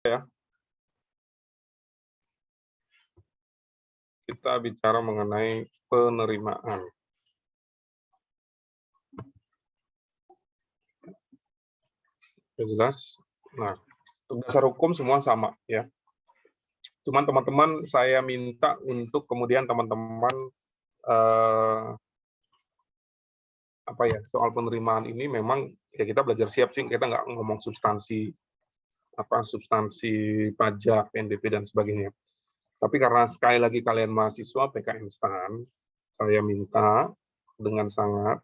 Ya, kita bicara mengenai penerimaan. Sudah jelas? Nah, untuk dasar hukum semua sama ya. Cuman teman-teman saya minta untuk kemudian teman-teman apa ya, soal penerimaan ini memang ya kita belajar siap sih, kita nggak ngomong substansi pajak, PNBP dan sebagainya. Tapi karena sekali lagi kalian mahasiswa PK instan, saya minta dengan sangat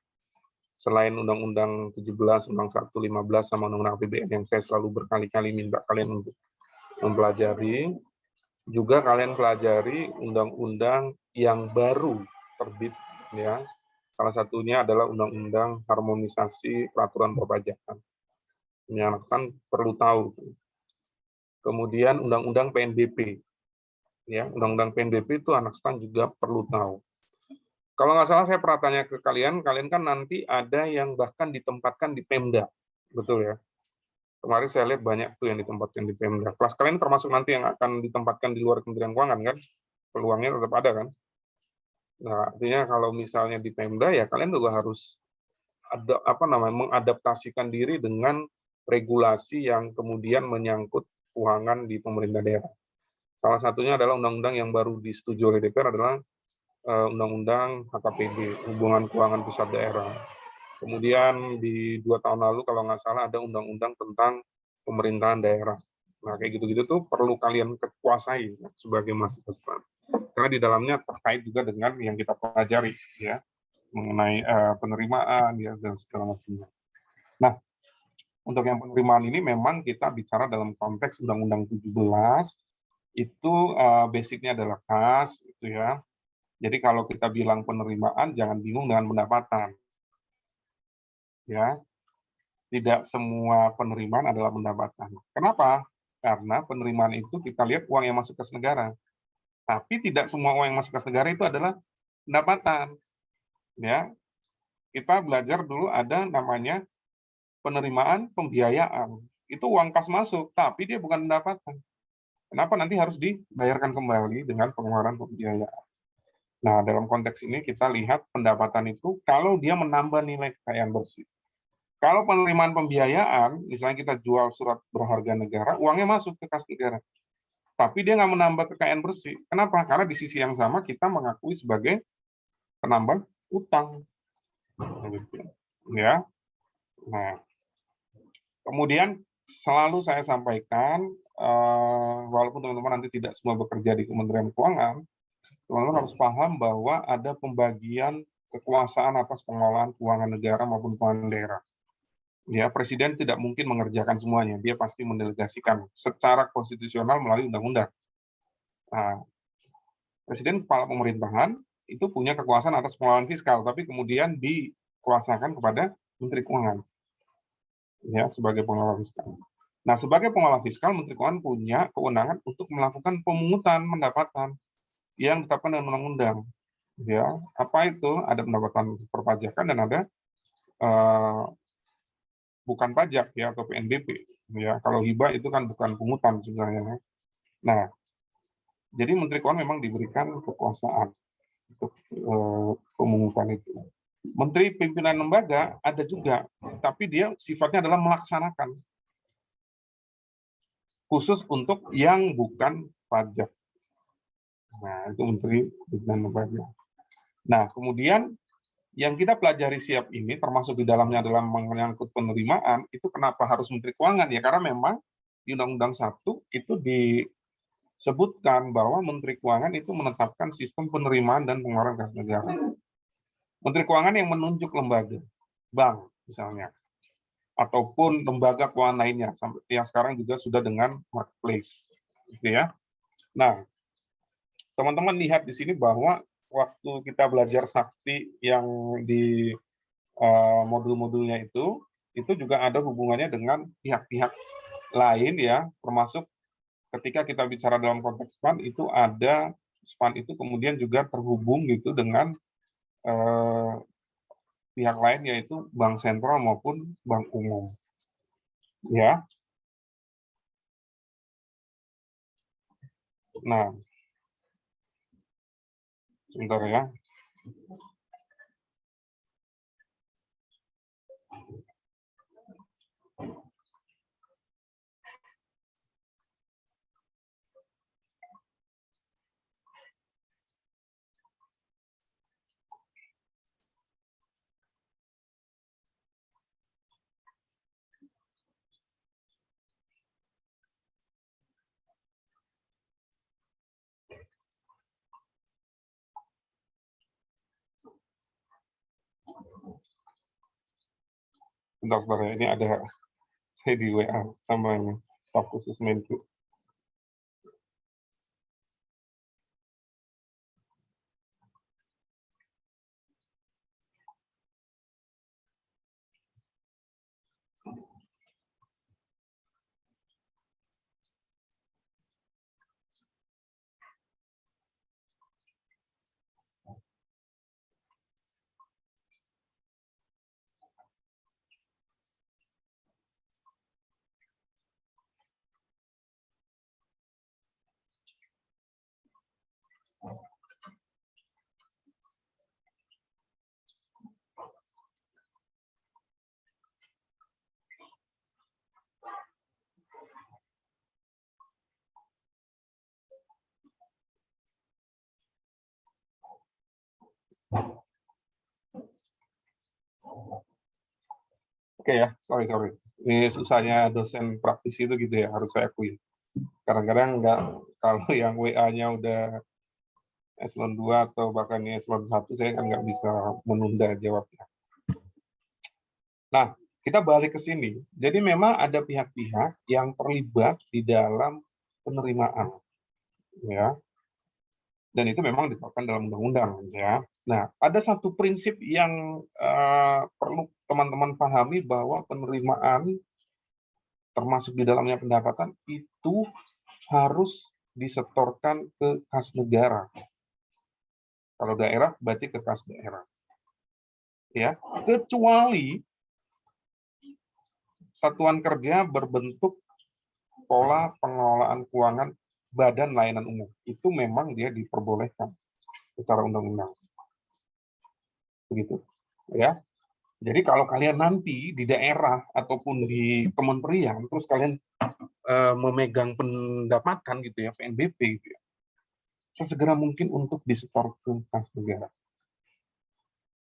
selain Undang-Undang 17, Undang 1, 15, sama Undang-Undang APBN yang saya selalu berkali-kali minta kalian untuk mempelajari, juga kalian pelajari undang-undang yang baru terbit ya. Salah satunya adalah Undang-Undang Harmonisasi Peraturan Perpajakan. Ini anak kan perlu tahu. Kemudian Undang-Undang PNBP. Ya, Undang-Undang PNBP itu anak stan juga perlu tahu. Kalau nggak salah saya pernah tanya ke kalian, kalian kan nanti ada yang bahkan ditempatkan di Pemda, betul ya? Kemarin saya lihat banyak tuh yang ditempatkan di Pemda. Kelas kalian termasuk nanti yang akan ditempatkan di luar Kementerian Keuangan kan? Peluangnya tetap ada kan? Nah, artinya kalau misalnya di Pemda ya kalian juga harus ada mengadaptasikan diri dengan regulasi yang kemudian menyangkut keuangan di pemerintah daerah. Salah satunya adalah undang-undang yang baru disetujui oleh DPR adalah Undang-Undang HKPD, Hubungan Keuangan Pusat Daerah. Kemudian di 2 tahun lalu kalau nggak salah ada undang-undang tentang pemerintahan daerah. Nah, kayak gitu-gitu tuh perlu kalian kuasai ya, sebagai mahasiswa. Karena di dalamnya terkait juga dengan yang kita pelajari ya, mengenai penerimaan ya dan segala macamnya. Nah, untuk yang penerimaan ini memang kita bicara dalam konteks Undang-Undang 17 itu basicnya adalah kas itu ya. Jadi kalau kita bilang penerimaan jangan bingung dengan pendapatan. Ya, tidak semua penerimaan adalah pendapatan. Kenapa? Karena penerimaan itu kita lihat uang yang masuk ke negara. Tapi tidak semua uang yang masuk ke negara itu adalah pendapatan. Ya, kita belajar dulu ada namanya penerimaan pembiayaan. Itu uang kas masuk, tapi dia bukan pendapatan. Kenapa nanti harus dibayarkan kembali dengan pengeluaran pembiayaan? Nah, dalam konteks ini kita lihat pendapatan itu kalau dia menambah nilai kekayaan bersih. Kalau penerimaan pembiayaan, misalnya kita jual surat berharga negara, uangnya masuk ke kas negara. Tapi dia nggak menambah kekayaan bersih. Kenapa? Karena di sisi yang sama kita mengakui sebagai penambah utang. Ya. Nah, kemudian selalu saya sampaikan, walaupun teman-teman nanti tidak semua bekerja di Kementerian Keuangan, teman-teman harus paham bahwa ada pembagian kekuasaan atas pengelolaan keuangan negara maupun keuangan daerah. Ya, presiden tidak mungkin mengerjakan semuanya, dia pasti mendelegasikan secara konstitusional melalui undang-undang. Nah, presiden kepala pemerintahan itu punya kekuasaan atas pengelolaan fiskal, tapi kemudian dikuasakan kepada Menteri Keuangan, ya, sebagai pengelola fiskal. Nah, sebagai pengelola fiskal, Menteri Keuangan punya kewenangan untuk melakukan pemungutan pendapatan yang ditetapkan dengan undang-undang. Ya, apa itu? Ada pendapatan perpajakan dan ada eh, bukan pajak ya atau PNBP ya. Kalau hibah itu kan bukan pungutan sebenarnya. Nah, jadi Menteri Keuangan memang diberikan kekuasaan untuk pemungutan itu. Menteri pimpinan lembaga ada juga, tapi dia sifatnya adalah melaksanakan khusus untuk yang bukan pajak. Nah, itu Menteri pimpinan lembaga. Nah, kemudian yang kita pelajari siap ini termasuk di dalamnya adalah menyangkut penerimaan, itu kenapa harus Menteri Keuangan ya? Karena memang di Undang-Undang 1 itu disebutkan bahwa Menteri Keuangan itu menetapkan sistem penerimaan dan pengeluaran kas negara. Menteri Keuangan yang menunjuk lembaga, bank misalnya, ataupun lembaga keuangan lainnya, yang sekarang juga sudah dengan marketplace, gitu ya. Nah, teman-teman lihat di sini bahwa waktu kita belajar sakti yang di modul-modulnya itu juga ada hubungannya dengan pihak-pihak lain ya, termasuk ketika kita bicara dalam konteks SPAN itu ada SPAN itu kemudian juga terhubung gitu dengan pihak lain yaitu bank sentral maupun bank umum. Ya. Nah, sebentar ya. Sebentar ya. Ini ada saya di WA sama ini staf khusus Menku. Oke ya, sorry. Ini susahnya dosen praktis itu gitu ya, harus saya akui. Kadang-kadang nggak, kalau yang WA-nya udah eselon 2 atau bahkan eselon 1, saya kan nggak bisa menunda jawabnya. Nah, kita balik ke sini. Jadi memang ada pihak-pihak yang terlibat di dalam penerimaan, ya. Dan itu memang ditetapkan dalam undang-undang, ya. Nah, ada satu prinsip yang perlu teman-teman pahami, bahwa penerimaan termasuk di dalamnya pendapatan itu harus disetorkan ke kas negara. Kalau daerah berarti ke kas daerah. Ya, kecuali satuan kerja berbentuk pola pengelolaan keuangan badan layanan umum. Itu memang dia diperbolehkan secara undang-undang. Begitu. Ya. Jadi kalau kalian nanti di daerah ataupun di kementerian terus kalian memegang pendapatan gitu ya, PNBP gitu ya, sesegera mungkin untuk disetor ke kas negara.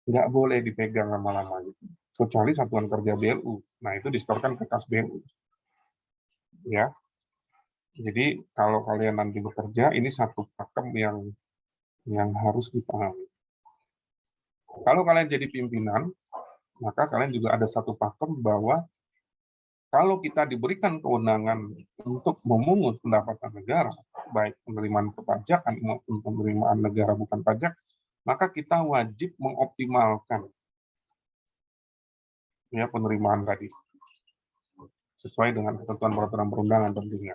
Nggak boleh dipegang lama-lama gitu. Kecuali satuan kerja BLU. Nah, itu disetorkan ke kas BLU. Ya. Jadi kalau kalian nanti bekerja, ini satu pakem yang harus dipahami. Kalau kalian jadi pimpinan, maka kalian juga ada satu pakem bahwa kalau kita diberikan kewenangan untuk memungut pendapatan negara, baik penerimaan kepajakan maupun penerimaan negara bukan pajak, maka kita wajib mengoptimalkan ya penerimaan tadi sesuai dengan ketentuan peraturan perundangan tentunya.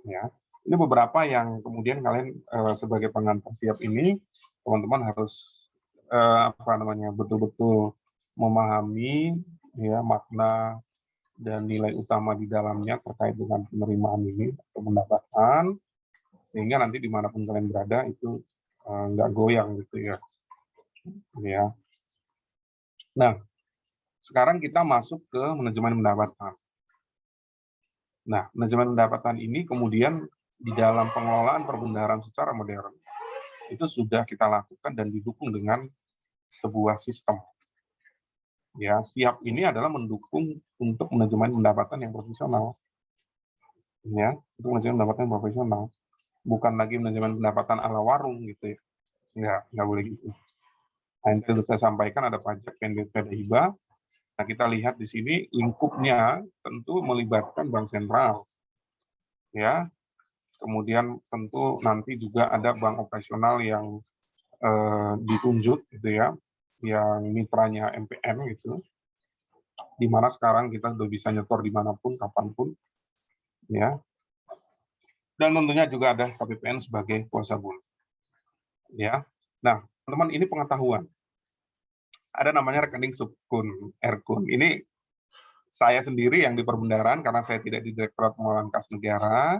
Ya, ini beberapa yang kemudian kalian sebagai pengantar siap ini, teman-teman harus betul-betul memahami ya makna dan nilai utama di dalamnya terkait dengan penerimaan ini atau pendapatan, sehingga nanti dimanapun kalian berada itu nggak goyang gitu ya. Ya. Nah, sekarang kita masuk ke manajemen pendapatan. Nah, manajemen pendapatan ini kemudian di dalam pengelolaan perbendaharaan secara modern itu sudah kita lakukan dan didukung dengan sebuah sistem. Ya, siap ini adalah mendukung untuk manajemen pendapatan yang profesional. Ya, untuk manajemen pendapatan yang profesional. Bukan lagi manajemen pendapatan ala warung gitu ya. Nggak boleh gitu. Nah, yang tadi saya sampaikan ada pajak, PNBP, ada hibah. Nah, kita lihat di sini lingkupnya tentu melibatkan bank sentral. Ya, kemudian tentu nanti juga ada bank operasional yang ditunjuk gitu ya, yang mitranya MPM gitu, di mana sekarang kita sudah bisa nyetor dimanapun, kapanpun, ya. Dan tentunya juga ada KPPN sebagai kuasa bun, ya. Nah, teman-teman, ini pengetahuan. Ada namanya rekening subkun, Erkun. Ini saya sendiri yang di perbendaharaan karena saya tidak di Direktorat Pengelolaan Kas Negara,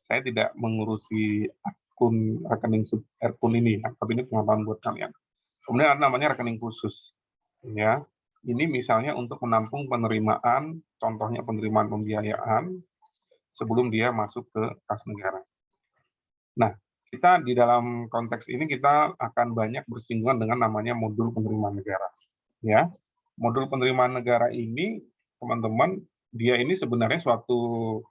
saya tidak mengurusi akun rekening sub akun ini, tapi ini pengetahuan buat kalian. Kemudian ada namanya rekening khusus, ya. Ini misalnya untuk menampung penerimaan, contohnya penerimaan pembiayaan sebelum dia masuk ke kas negara. Nah, kita di dalam konteks ini kita akan banyak bersinggungan dengan namanya modul penerimaan negara, ya. Modul penerimaan negara ini, teman-teman, dia ini sebenarnya suatu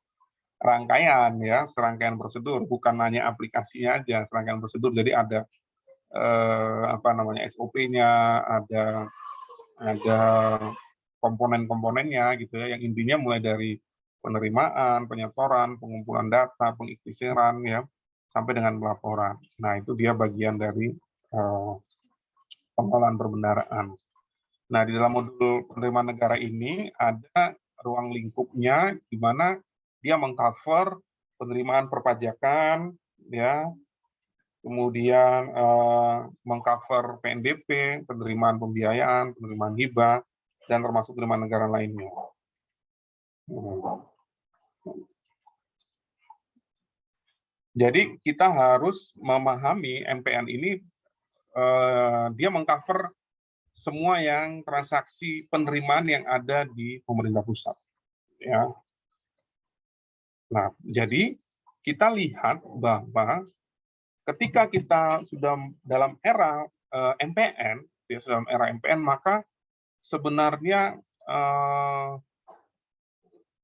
rangkaian, ya, serangkaian prosedur, bukan hanya aplikasinya aja, serangkaian prosedur. Jadi ada SOP-nya, ada komponen-komponennya gitu ya, yang intinya mulai dari penerimaan, penyetoran, pengumpulan data, pengikhtisaran ya, sampai dengan pelaporan. Nah, itu dia bagian dari pengelolaan perbendaharaan. Nah, di dalam modul penerimaan negara ini ada ruang lingkupnya di mana dia mengcover penerimaan perpajakan ya, kemudian mengcover PNBP, penerimaan pembiayaan, penerimaan hibah, dan termasuk penerimaan negara lainnya. Jadi kita harus memahami MPN ini, dia mengcover semua yang transaksi penerimaan yang ada di pemerintah pusat. Ya. Nah, jadi kita lihat bahwa ketika kita sudah dalam era MPN, dalam era MPN, maka sebenarnya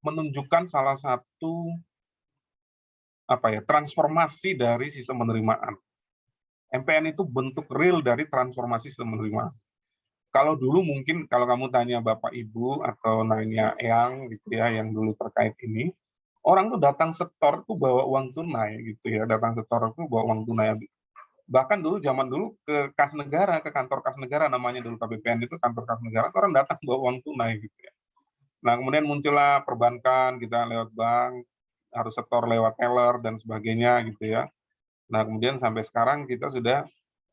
menunjukkan salah satu transformasi dari sistem penerimaan. MPN itu bentuk real dari transformasi sistem penerimaan. Kalau dulu mungkin kalau kamu tanya Bapak Ibu atau nanya Eyang gitu ya, yang dulu terkait ini, orang tuh datang setor tuh bawa uang tunai gitu ya, datang setor tuh bawa uang tunai. Bahkan dulu zaman dulu ke kas negara, ke kantor kas negara, namanya dulu KBPN itu kantor kas negara, orang datang bawa uang tunai gitu ya. Nah, kemudian muncullah perbankan, kita lewat bank, harus setor lewat teller dan sebagainya gitu ya. Nah, kemudian sampai sekarang kita sudah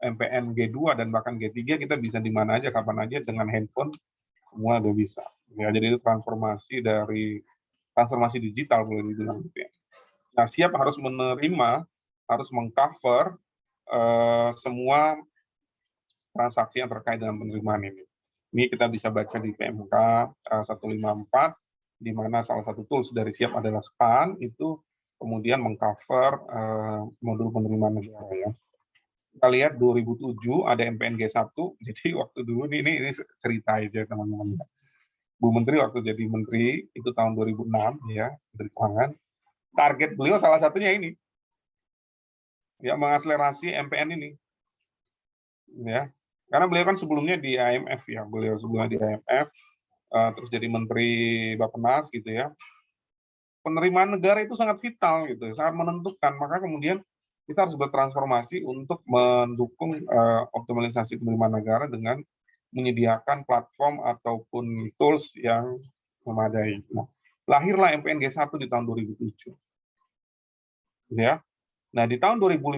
MPN G2 dan bahkan G3, kita bisa di mana aja, kapan aja, dengan handphone, semua udah bisa. Ya, jadi itu transformasi digital boleh dibilang gitu ya. Nah, siap harus menerima, harus mengcover semua transaksi yang terkait dengan penerimaan ini. Ini kita bisa baca di PMK 154, di mana salah satu tools dari siap adalah SPAN, itu kemudian mengcover modul penerimaan negara ya. Kita lihat 2007 ada MPN G1, jadi waktu dulu ini cerita aja teman-teman. Bu Menteri waktu jadi menteri itu tahun 2006 ya, Menteri Keuangan. Target beliau salah satunya ini, ya, mengakselerasi MPN ini, ya. Karena beliau kan sebelumnya di IMF ya, beliau sebelumnya di IMF, terus jadi Menteri Bappenas gitu ya. Penerimaan negara itu sangat vital gitu, sangat menentukan. Maka kemudian kita harus bertransformasi untuk mendukung optimalisasi penerimaan negara dengan menyediakan platform ataupun tools yang memadai. Nah, lahirlah MPN G1 di tahun 2007. Ya. Nah, di tahun 2015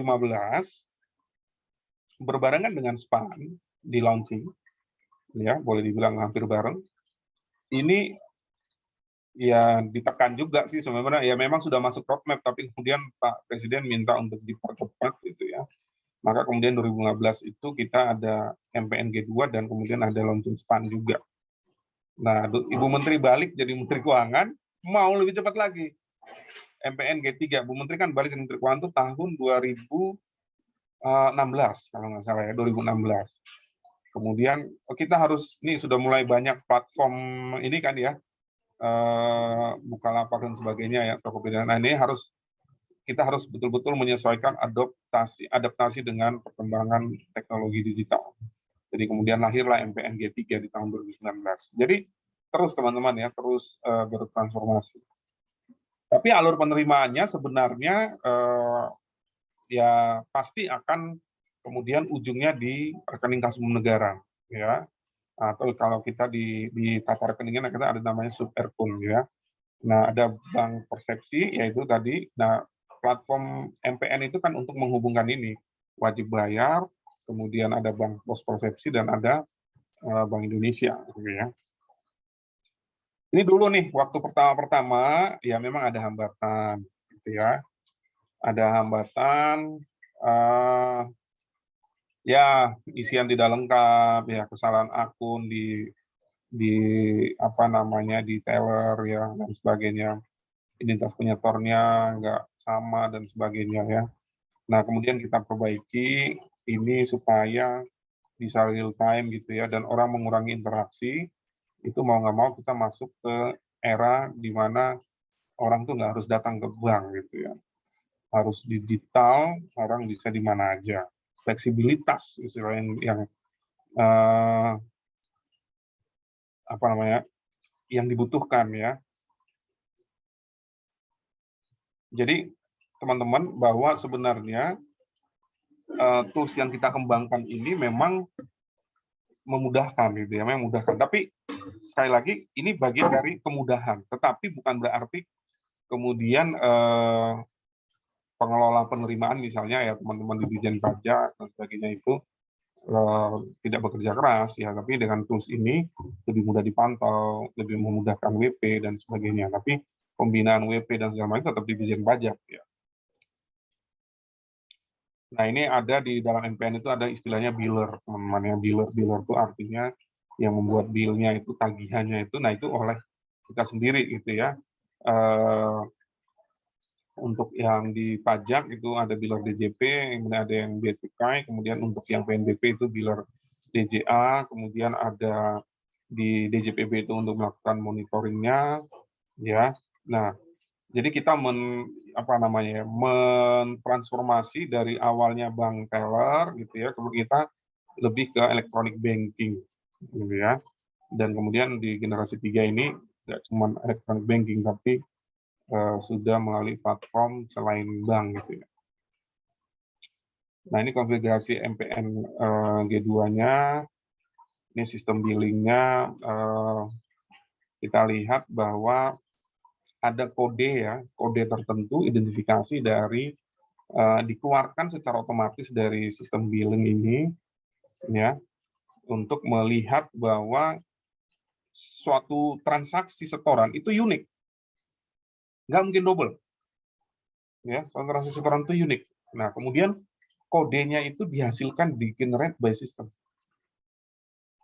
berbarengan dengan SPAN di launching, ya, boleh dibilang hampir bareng. Ini ya ditekan juga sih sebenarnya, ya memang sudah masuk roadmap, tapi kemudian Pak Presiden minta untuk dipercepat gitu ya. Maka kemudian 2015 itu kita ada MPN G2 dan kemudian ada launching SPAN juga. Nah, Ibu Menteri balik jadi Menteri Keuangan, mau lebih cepat lagi. MPN G3, Bu Menteri kan balik jadi Menteri Keuangan itu tahun 2016, kalau nggak salah ya, 2016. Kemudian kita harus, ini sudah mulai banyak platform ini kan ya, Bukalapak dan sebagainya ya, Tokopedia. Nah, ini kita harus betul-betul menyesuaikan adaptasi dengan perkembangan teknologi digital. Jadi kemudian lahirlah MPN G3 di tahun 2019. Jadi terus teman-teman ya, terus bertransformasi. Tapi alur penerimaannya sebenarnya ya pasti akan kemudian ujungnya di rekening kas umum negara ya. Atau kalau kita di tata rekeningnya kita ada namanya Superpun ya. Nah, ada bank persepsi yaitu tadi. Nah, platform MPN itu kan untuk menghubungkan ini, wajib bayar, kemudian ada bank pos persepsi dan ada Bank Indonesia gitu ya. Ini dulu nih waktu pertama-pertama ya memang ada hambatan gitu ya. Ada hambatan ya isian tidak lengkap, ya kesalahan akun di apa namanya di teller ya dan sebagainya, identitas penyetornya nggak sama dan sebagainya ya. Nah kemudian kita perbaiki ini supaya bisa real time gitu ya, dan orang mengurangi interaksi. Itu mau nggak mau kita masuk ke era di mana orang tuh nggak harus datang ke bank gitu ya, harus digital, orang bisa di mana aja. Fleksibilitas istilah yang apa namanya yang dibutuhkan ya. Jadi teman-teman, bahwa sebenarnya tools yang kita kembangkan ini memang memudahkan gitu ya, memang memudahkan. Tapi sekali lagi ini bagian dari kemudahan, tetapi bukan berarti kemudian pengelola penerimaan misalnya ya teman-teman di Ditjen Pajak dan sebagainya itu tidak bekerja keras ya, tapi dengan tools ini lebih mudah dipantau, lebih memudahkan WP dan sebagainya. Tapi pembinaan WP dan segala macam tetap di Ditjen Pajak ya. Nah ini ada di dalam MPN itu ada istilahnya biller, teman-teman ya. Biller itu artinya yang membuat bill-nya itu, tagihannya itu, nah itu oleh kita sendiri gitu ya. Untuk yang di pajak itu ada biller DJP, kemudian ada yang bea cukai, kemudian untuk yang PNBP itu biller DJA, kemudian ada di DJPB itu untuk melakukan monitoringnya, ya. Nah, jadi kita mentransformasi dari awalnya bank teller gitu ya, kemudian kita lebih ke electronic banking, gitu ya. Dan kemudian di generasi 3 ini tidak cuma electronic banking, tapi sudah melalui platform selain bank gitu ya. Nah ini konfigurasi MPN G2-nya, ini sistem billing-nya, kita lihat bahwa ada kode ya, kode tertentu identifikasi dari dikeluarkan secara otomatis dari sistem billing ini ya, untuk melihat bahwa suatu transaksi setoran itu unik, nggak mungkin double ya, transaksi setoran itu unik. Nah kemudian kodenya itu dihasilkan di generate by system.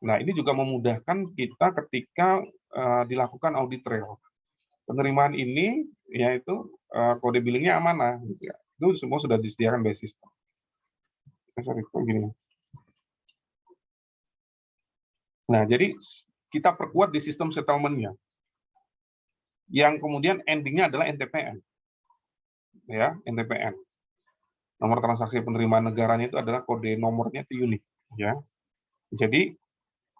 Nah ini juga memudahkan kita ketika dilakukan audit trail. Penerimaan ini yaitu kode billingnya amanah, gitu ya. Itu semua sudah disediakan by system. Sorry, kok gini. Nah jadi kita perkuat di sistem settlement-nya, yang kemudian endingnya adalah NTPN, ya NTPN. Nomor transaksi penerimaan negaranya itu adalah kode nomornya itu unik, ya. Jadi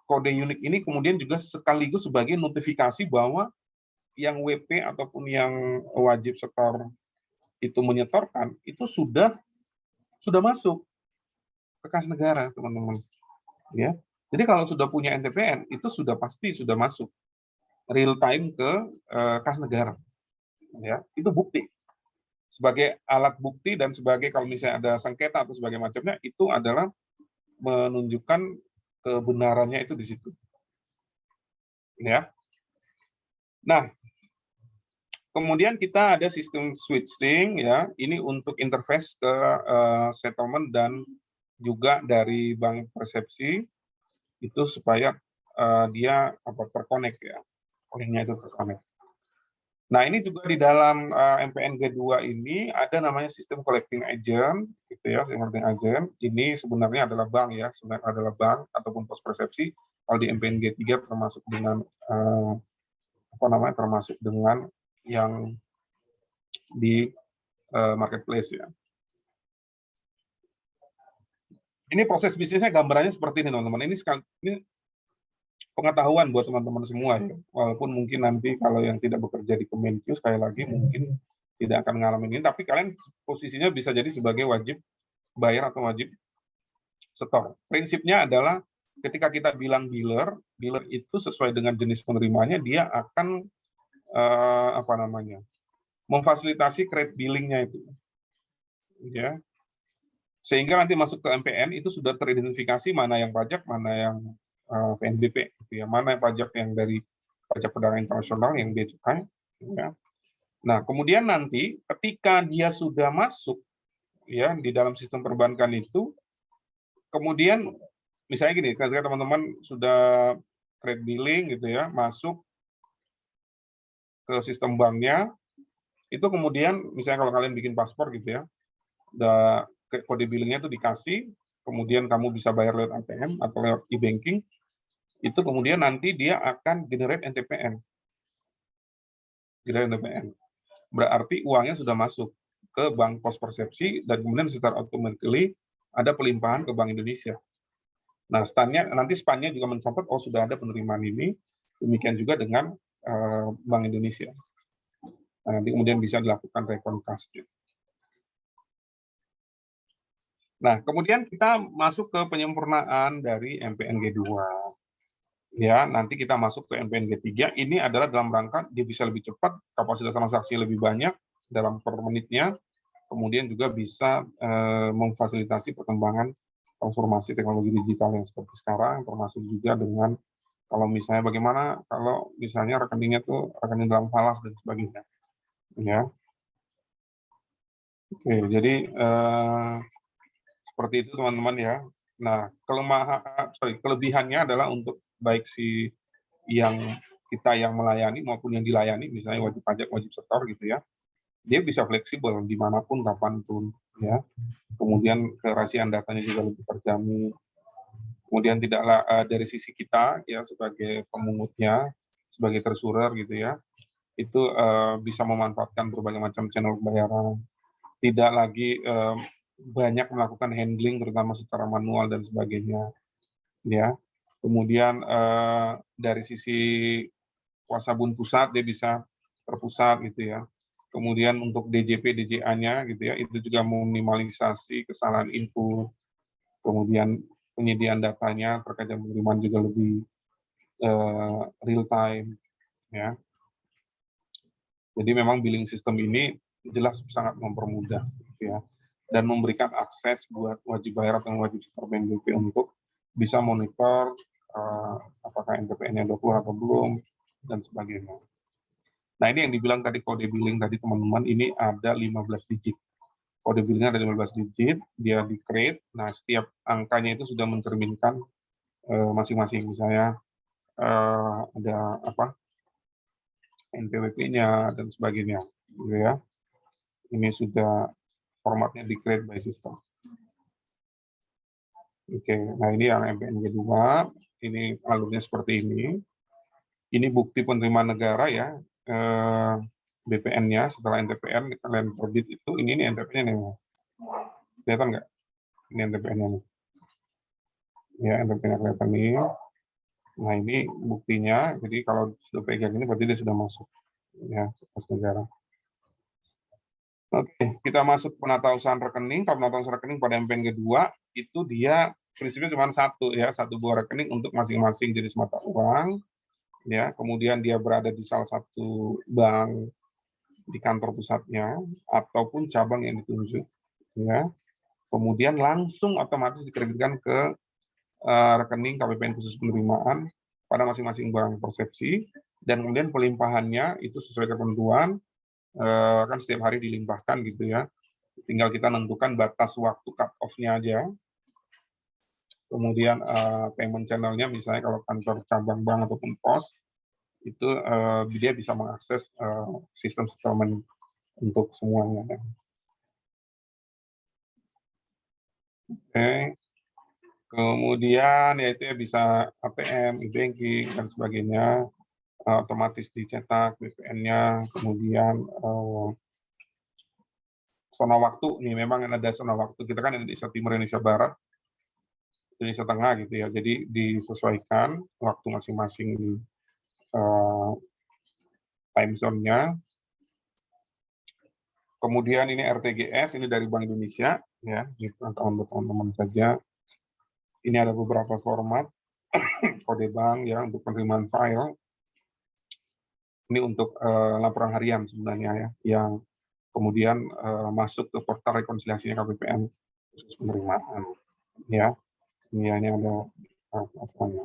kode unik ini kemudian juga sekaligus sebagai notifikasi bahwa yang WP ataupun yang wajib setor itu menyetorkan itu sudah masuk ke kas negara, teman-teman. Ya. Jadi kalau sudah punya NTPN itu sudah pasti sudah masuk real time ke kas negara. Ya, itu bukti. Sebagai alat bukti dan sebagai kalau misalnya ada sengketa atau sebagai macamnya, itu adalah menunjukkan kebenarannya itu di situ. Ya. Nah, kemudian kita ada sistem switching ya, ini untuk interface ke settlement dan juga dari bank persepsi itu supaya dia terkonek ya, linknya itu terkonek. Nah ini juga di dalam MPN G2 ini ada namanya sistem collecting agent, gitu ya, sistem collecting agent. Ini sebenarnya adalah bank ya, sebenarnya adalah bank ataupun pos persepsi. Kalau di MPN G3 termasuk dengan termasuk dengan yang di marketplace ya. Ini proses bisnisnya gambarannya seperti ini teman-teman. Ini pengetahuan buat teman-teman semua ya. Walaupun mungkin nanti kalau yang tidak bekerja di Kemenkyu sekali lagi mungkin tidak akan ngalamin ini, tapi kalian posisinya bisa jadi sebagai wajib bayar atau wajib setor. Prinsipnya adalah ketika kita bilang biller itu sesuai dengan jenis penerimanya dia akan memfasilitasi credit billingnya itu, ya. Sehingga nanti masuk ke MPN itu sudah teridentifikasi mana yang pajak, mana yang PNBP, gitu ya. Mana pajak yang dari pajak perdagangan internasional yang bea cukai. Ya. Nah, kemudian nanti ketika dia sudah masuk ya di dalam sistem perbankan itu. Kemudian misalnya gini, ketika teman-teman sudah trade billing gitu ya, masuk ke sistem banknya, itu kemudian misalnya kalau kalian bikin paspor gitu ya, kode billingnya itu dikasih, kemudian kamu bisa bayar lewat ATM atau lewat e-banking, itu kemudian nanti dia akan generate NTPN. Berarti uangnya sudah masuk ke bank pos persepsi dan kemudian secara automatically ada pelimpahan ke Bank Indonesia. Nah, nanti SPAN-nya juga mencatat, oh sudah ada penerimaan ini, demikian juga dengan Bank Indonesia. Nah, nanti kemudian bisa dilakukan rekon kas. Nah, kemudian kita masuk ke penyempurnaan dari MPNG 2. Ya, nanti kita masuk ke MPNG 3, ini adalah dalam rangka dia bisa lebih cepat, kapasitas transaksi lebih banyak dalam per menitnya, kemudian juga bisa memfasilitasi perkembangan transformasi teknologi digital yang seperti sekarang, termasuk juga dengan kalau misalnya bagaimana kalau misalnya rekeningnya tuh rekening dalam falas dan sebagainya. Ya. Oke, jadi seperti itu teman-teman ya. Nah, kelebihannya adalah untuk baik si yang kita yang melayani maupun yang dilayani, misalnya wajib pajak, wajib setor gitu ya, dia bisa fleksibel dimanapun, kapanpun ya. Kemudian kerahasiaan datanya juga lebih terjamin. Kemudian tidaklah dari sisi kita ya sebagai pemungutnya, sebagai treasurer gitu ya, itu bisa memanfaatkan berbagai macam channel pembayaran, tidak lagi banyak melakukan handling terutama secara manual dan sebagainya ya. Kemudian dari sisi kuasa bun pusat dia bisa terpusat gitu ya. Kemudian untuk DJP DJA-nya gitu ya, itu juga meminimalisasi kesalahan input. Kemudian penyediaan datanya terkait dengan penerimaan juga lebih real time ya. Jadi memang billing system ini jelas sangat mempermudah gitu ya, dan memberikan akses buat wajib bayar atau wajib setor BNPB untuk bisa monitor apakah NTPN-nya udah keluar atau belum dan sebagainya. Nah, ini yang dibilang tadi kode billing tadi teman-teman, ini ada 15 digit. Kode billingnya ada 15 digit, dia di-create. Nah, setiap angkanya itu sudah mencerminkan masing-masing. Misalnya ada apa NPWP-nya dan sebagainya, gitu ya. Ini sudah formatnya di-create by system. Oke, nah ini yang MPNG 2, ini alurnya seperti ini. Ini bukti penerimaan negara ya, BPN-nya setelah NTPN, kalian terbit itu, ini NTPN-nya nih. Kelihatan nggak? Ini NTPN-nya nih. Ya, NTPN-nya kelihatan nih. Nah, ini buktinya, jadi kalau sudah pegang ini berarti dia sudah masuk. Ya, pos negara. Oke, kita masuk penatausahaan rekening. Kalau penatausahaan rekening pada MPNG 2, itu dia prinsipnya cuma satu ya, satu buah rekening untuk masing-masing jenis mata uang. Ya, kemudian dia berada di salah satu bank di kantor pusatnya ataupun cabang yang ditunjuk. Ya, kemudian langsung otomatis dikreditkan ke rekening KPPN khusus penerimaan pada masing-masing bank persepsi, dan kemudian pelimpahannya itu sesuai ketentuan kan setiap hari dilimpahkan gitu ya. Tinggal kita tentukan batas waktu cut off-nya aja. Kemudian payment channel-nya misalnya kalau kantor cabang bank ataupun pos itu dia bisa mengakses sistem settlement untuk semuanya. Oke. Kemudian ya itu ya bisa ATM, e-banking dan sebagainya, otomatis dicetak BPN-nya, kemudian zona waktu nih, memang ada zona waktu, kita kan Indonesia Timur, Indonesia Barat, Indonesia Tengah gitu ya, jadi disesuaikan waktu masing-masing di time zone-nya. Kemudian ini RTGS, ini dari Bank Indonesia ya, gitu teman-teman saja. Ini ada beberapa format kode bank ya untuk penerimaan file. Ini untuk laporan harian sebenarnya ya, yang kemudian masuk ke portal rekonsiliasinya KPPN khusus penerimaan ya. Ini ada apanya.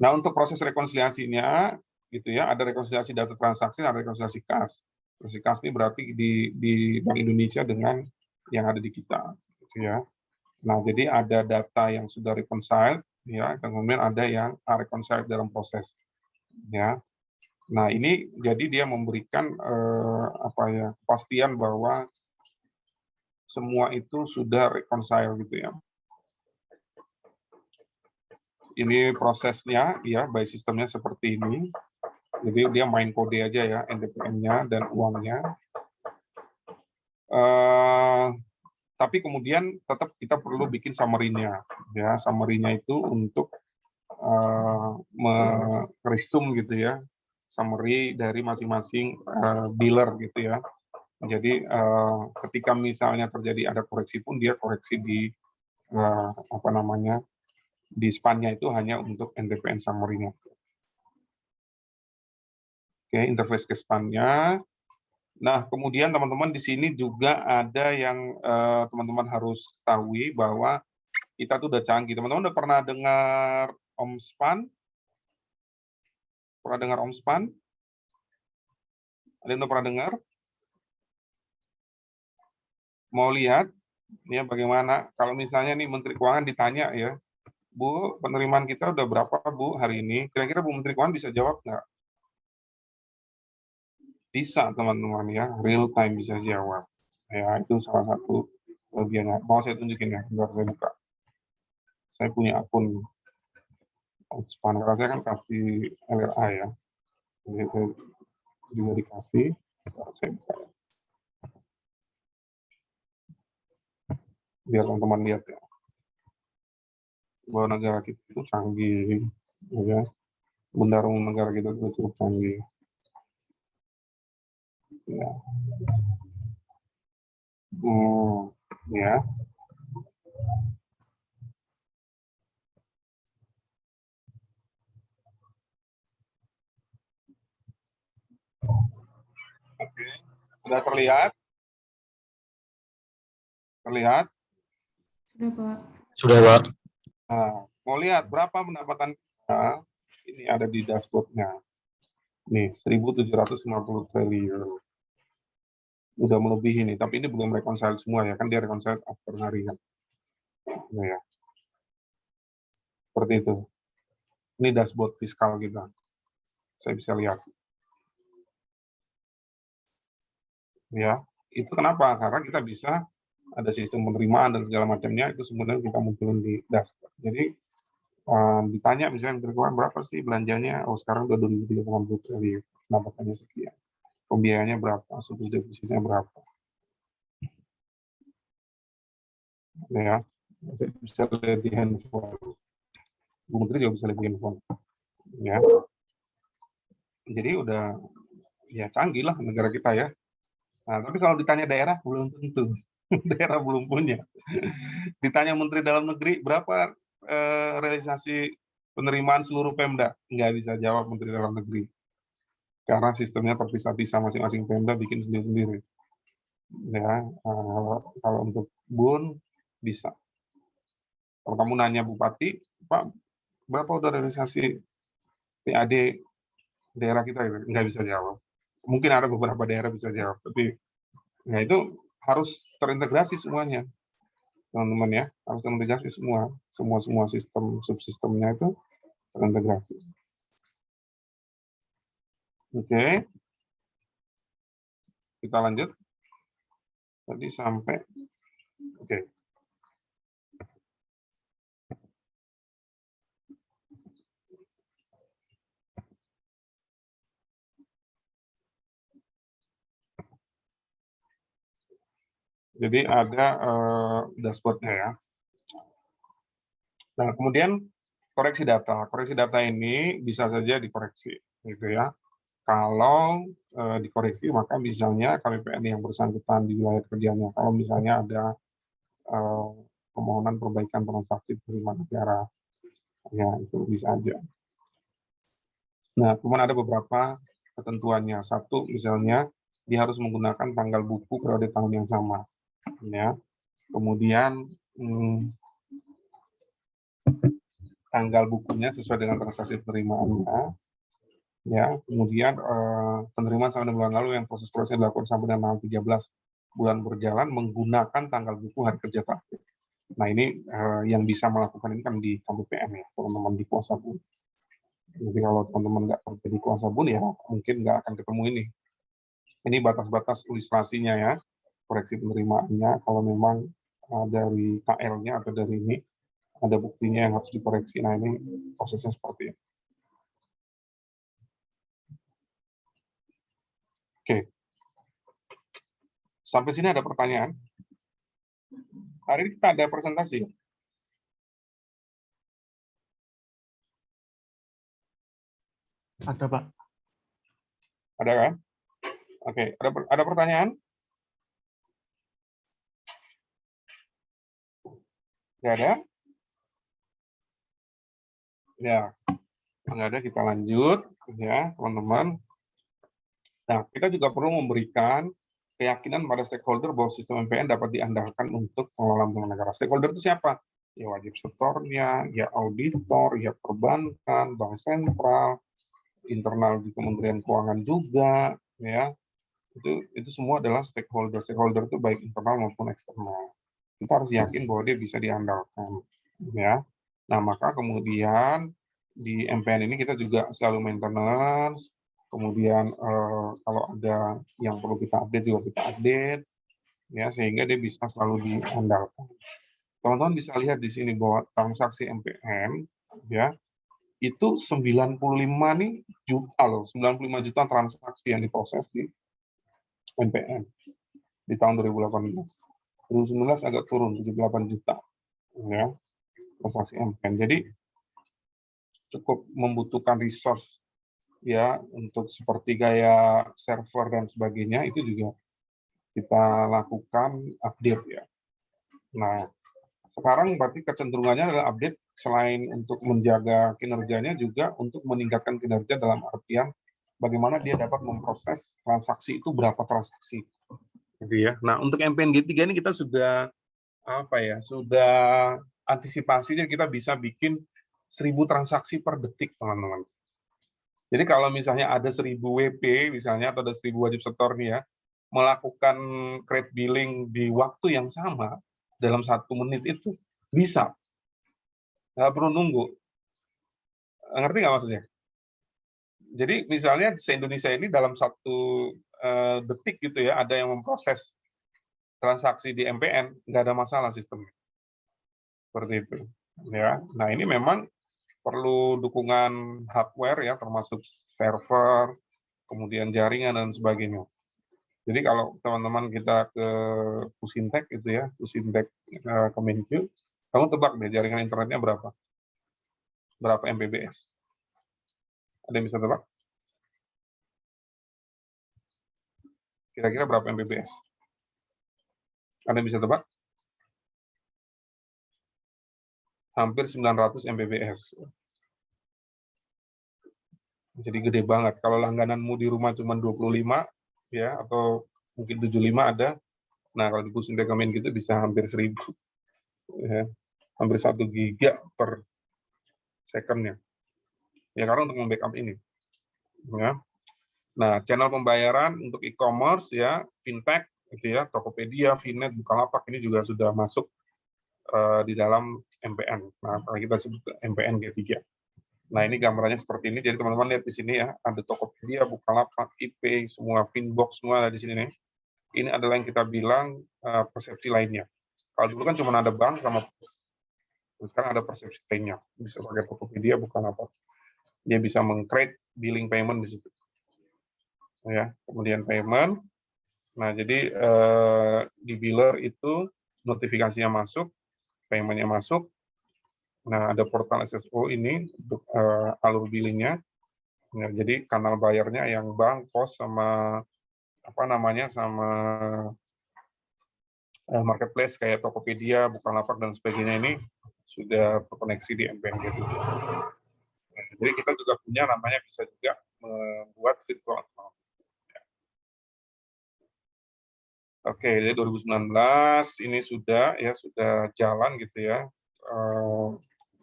Nah, untuk proses rekonsiliasinya gitu ya, ada rekonsiliasi data transaksi, ada rekonsiliasi kas. Transaksi kas ini berarti di Bank Indonesia dengan yang ada di kita, gitu ya. Nah, jadi ada data yang sudah reconciled, ya, kemudian ada yang reconciled dalam proses, ya. Nah, ini jadi dia memberikan kepastian bahwa semua itu sudah reconcile gitu ya. Ini prosesnya ya, by sistemnya seperti ini. Jadi dia main kode aja ya, NDPM-nya dan uangnya. Tapi kemudian tetap kita perlu bikin summary-nya. Ya, summary-nya itu untuk meresum gitu ya, summary dari masing-masing biller gitu ya. Jadi ketika misalnya terjadi ada koreksi pun dia koreksi di di span-nya itu hanya untuk NDPM summary-nya. Oke, interface ke span-nya. Nah, kemudian teman-teman di sini juga ada yang teman-teman harus ketahui bahwa kita tuh udah canggih. Teman-teman udah pernah dengar OmSpan? Pernah dengar OmSpan? Ada yang udah pernah dengar? Mau lihat ya bagaimana kalau misalnya nih Menteri Keuangan ditanya ya, Bu, penerimaan kita udah berapa Bu hari ini? Kira-kira Bu Menteri Keuangan bisa jawab nggak? Bisa teman-teman ya, real time bisa jawab. Ya itu salah satu kelebihannya. Mau saya tunjukin ya, biar saya buka. Saya punya akun OmSpan, karena saya kan kasih LRA ya. Jadi saya juga dikasih, saya buka. Biar teman-teman lihat ya, bahwa negara kita itu canggih, ya. Bendara umum negara kita itu cukup canggih. Ya. Ya. Oke. Sudah terlihat? Terlihat? Sudah, Pak. Sudah, Pak. Nah, mau lihat berapa pendapatan kita? Ini ada di dashboard-nya. Nih, 1.750 triliun. Udah melebihi nih, tapi ini belum reconcile semua ya, kan dia reconcile after harian. Nah, ya. Seperti itu. Ini dashboard fiskal kita. Saya bisa lihat. Ya, itu kenapa? Karena kita bisa ada sistem penerimaan dan segala macamnya, itu sebenarnya kita munculin di dashboard. Jadi ditanya misalnya Menteri Keuangan berapa sih belanjanya? Oh sekarang udah 2.380 triliun, pendapatannya sekian. Pembiayaannya berapa? Surplus defisitnya berapa? Ya, bisa lihat di handphone. Bu Menteri juga bisa lihat di handphone. Ya, jadi udah ya canggih lah negara kita ya. Nah, tapi kalau ditanya daerah belum tentu. Daerah belum punya. Ditanya Menteri Dalam Negeri berapa realisasi penerimaan seluruh Pemda, nggak bisa jawab Menteri Dalam Negeri. Karena sistemnya terpisah-pisah, masing-masing Pemda bikin sendiri-sendiri. Ya, kalau untuk BUN bisa. Kalau kamu nanya Bupati, Pak, berapa udah realisasi PAD daerah kita? Nggak bisa jawab. Mungkin ada beberapa daerah bisa jawab, tapi ya itu harus terintegrasi semuanya, teman-teman ya. Harus terintegrasi semua sistem subsistemnya itu terintegrasi. Oke, kita lanjut. Tadi sampai, oke. Jadi ada dashboard-nya ya. Nah, kemudian koreksi data. Koreksi data ini bisa saja dikoreksi, gitu ya. Kalau dikoreksi, maka misalnya KPPN yang bersangkutan di wilayah kerjanya. Kalau misalnya ada permohonan perbaikan transaksi penerimaan negara, ya itu bisa aja. Nah, kemudian ada beberapa ketentuannya. Satu, misalnya dia harus menggunakan tanggal buku periode tahun yang sama, ya. Kemudian tanggal bukunya sesuai dengan transaksi penerimaannya. Ya, kemudian penerimaan sampai bulan lalu yang proses prosesnya dilakukan sampai dengan 13 bulan berjalan menggunakan tanggal buku hari kerja terakhir. Nah, ini yang bisa melakukan ini kan di KBPM ya, teman-teman di kuasa bun. Jadi kalau teman-teman nggak kerja di kuasa bun ya mungkin nggak akan ketemu ini. Ini batas-batas ilustrasinya ya, koreksi penerimaannya kalau memang dari KL-nya atau dari ini ada buktinya yang harus dikoreksi. Nah, ini prosesnya seperti ini. Oke. Sampai sini ada pertanyaan? Hari ini kita ada presentasi. Ada, Pak. Ada kan? Oke, ada pertanyaan? Nggak ada? Ya, nggak ada, kita lanjut ya, teman-teman. Nah, kita juga perlu memberikan keyakinan pada stakeholder bahwa sistem MPN dapat diandalkan untuk pengelolaan bank negara. Stakeholder itu siapa? Ya wajib setornya, ya auditor, ya perbankan, bank sentral, internal di Kementerian Keuangan juga, ya. Itu semua adalah stakeholder. Stakeholder itu baik internal maupun eksternal. Kita harus yakin bahwa dia bisa diandalkan, ya. Nah, maka kemudian di MPN ini kita juga selalu maintenance. Kemudian kalau ada yang perlu kita update juga kita update, ya, sehingga dia bisa selalu diandalkan. Teman-teman bisa lihat di sini bahwa transaksi MPN, ya, itu 95 nih juta loh, 95 juta transaksi yang diproses di MPN di tahun 2018. 2019 agak turun 78 juta, ya, transaksi MPN. Jadi cukup membutuhkan resource ya untuk seperti gaya server dan sebagainya, itu juga kita lakukan update ya. Nah, sekarang berarti kecenderungannya adalah update selain untuk menjaga kinerjanya juga untuk meningkatkan kinerja dalam artian bagaimana dia dapat memproses transaksi itu berapa transaksi. Gitu ya. Nah, untuk MPN G3 ini kita sudah sudah antisipasinya, kita bisa bikin 1000 transaksi per detik, teman-teman. Jadi kalau misalnya ada 1000 WP misalnya atau ada 1000 wajib setor nih ya, melakukan create billing di waktu yang sama dalam 1 menit itu bisa, nggak perlu nunggu. Ngerti nggak maksudnya? Jadi misalnya se-Indonesia ini dalam 1 detik gitu ya, ada yang memproses transaksi di MPN, nggak ada masalah sistemnya. Seperti itu. Ya. Nah, ini memang perlu dukungan hardware ya, termasuk server, kemudian jaringan dan sebagainya. Jadi kalau teman-teman kita ke Pusintek itu ya, Pusintek Kemenkyu, kamu tebak deh jaringan internetnya berapa? Berapa Mbps? Ada yang bisa tebak? Kira-kira berapa Mbps? Ada yang bisa tebak? Hampir 900 Mbps. Jadi gede banget. Kalau langgananmu di rumah cuma 25 ya, atau mungkin 75 ada. Nah, kalau di Pusintek Kemenkyu itu bisa hampir 1000. Ya, hampir 1 giga per second-nya. Ya, karena untuk membackup ini. Ya. Nah, channel pembayaran untuk e-commerce ya, fintech, gitu ya, Tokopedia, Vinet, Bukalapak ini juga sudah masuk di dalam MPN. Nah, kalau kita sebut MPN G3. Nah, ini gambarannya seperti ini. Jadi teman-teman lihat di sini ya, ada Tokopedia, Bukalapak, IP, semua Finbox semua ada di sini nih. Ini adalah yang kita bilang persepsi lainnya. Kalau dulu kan cuma ada bank sama, sekarang ada persepsi lainnya. Bisa pakai Tokopedia, Bukalapak. Dia bisa meng-create billing payment di situ. Ya, kemudian payment. Nah, jadi di biller itu notifikasinya masuk, payment-nya masuk. Nah, ada portal SSO ini untuk alur billingnya. Nah, jadi kanal bayarnya yang bank, pos, sama sama marketplace kayak Tokopedia, Bukalapak dan sebagainya ini sudah terkoneksi di MPN gitu. Nah, jadi kita juga punya namanya bisa juga membuat virtual account. Oke, jadi 2019 ini sudah jalan gitu ya.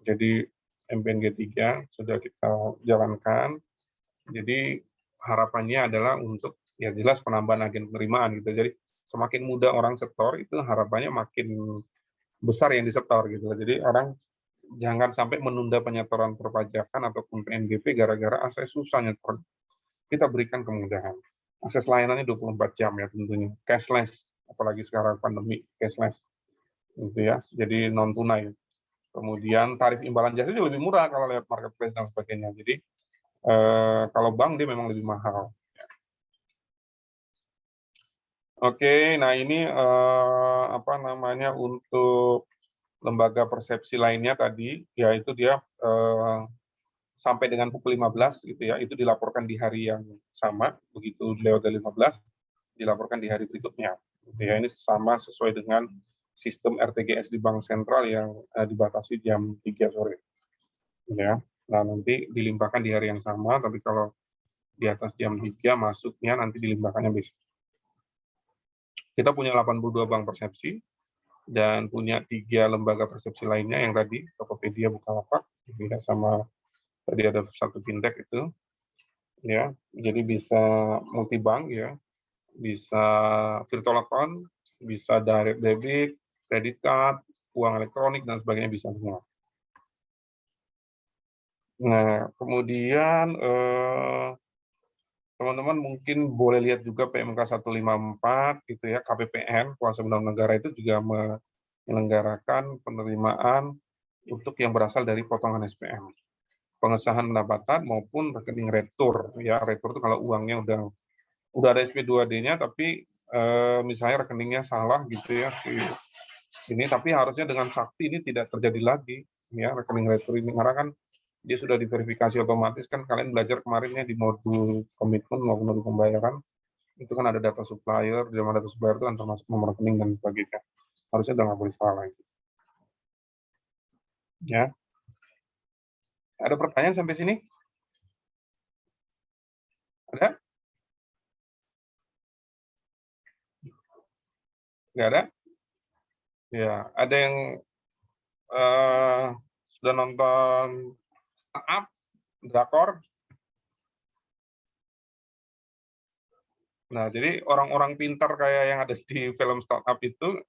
Jadi MPN G3 sudah kita jalankan. Jadi harapannya adalah untuk ya jelas penambahan agen penerimaan gitu. Jadi semakin mudah orang setor itu harapannya makin besar yang disetor gitu. Jadi orang jangan sampai menunda penyetoran perpajakan ataupun PNBP gara-gara saya susah nyetor. Kita berikan kemudahan. Akses layanannya 24 jam ya tentunya. Cashless, apalagi sekarang pandemi, cashless. Gitu ya. Jadi non tunai. Kemudian tarif imbalan jasa juga lebih murah kalau lewat marketplace dan sebagainya. Jadi kalau bank dia memang lebih mahal. Oke, nah ini apa namanya untuk lembaga persepsi lainnya tadi, yaitu dia sampai dengan pukul 15 gitu ya, itu dilaporkan di hari yang sama, begitu lewat dari 15 dilaporkan di hari berikutnya. Gitu ya, ini sama sesuai dengan sistem RTGS di Bank Sentral yang dibatasi jam 3 sore. Gitu ya. Nah, nanti dilimpahkan di hari yang sama, tapi kalau di atas jam 3 masuknya nanti dilimpahkannya besok. Kita punya 82 bank persepsi dan punya 3 lembaga persepsi lainnya yang tadi Tokopedia, Bukalapak, ya, sama tadi ada satu fintech itu, ya. Jadi bisa multibank ya, bisa virtual account, bisa direct debit, credit card, uang elektronik dan sebagainya bisa semua. Nah, kemudian teman-teman mungkin boleh lihat juga PMK 154 gitu ya, KPPN, Kuasa Benang Negara itu juga menyelenggarakan penerimaan untuk yang berasal dari potongan SPM. Pengesahan pendapatan maupun rekening retur ya. Retur itu kalau uangnya udah ada SP2D-nya tapi misalnya rekeningnya salah gitu ya. Ini tapi harusnya dengan sakti ini tidak terjadi lagi ya rekening retur ini karena kan dia sudah diverifikasi otomatis kan kalian belajar kemarinnya di modul komitmen maupun modul pembayaran itu kan ada data supplier, di dalam data supplier itu kan termasuk nomor rekening dan sebagainya. Harusnya udah nggak boleh salah lagi. Ya. Ada pertanyaan sampai sini? Ada? Nggak ada? Ya, ada yang sudah nonton Startup, Drakor. Nah, jadi orang-orang pintar kayak yang ada di film Startup itu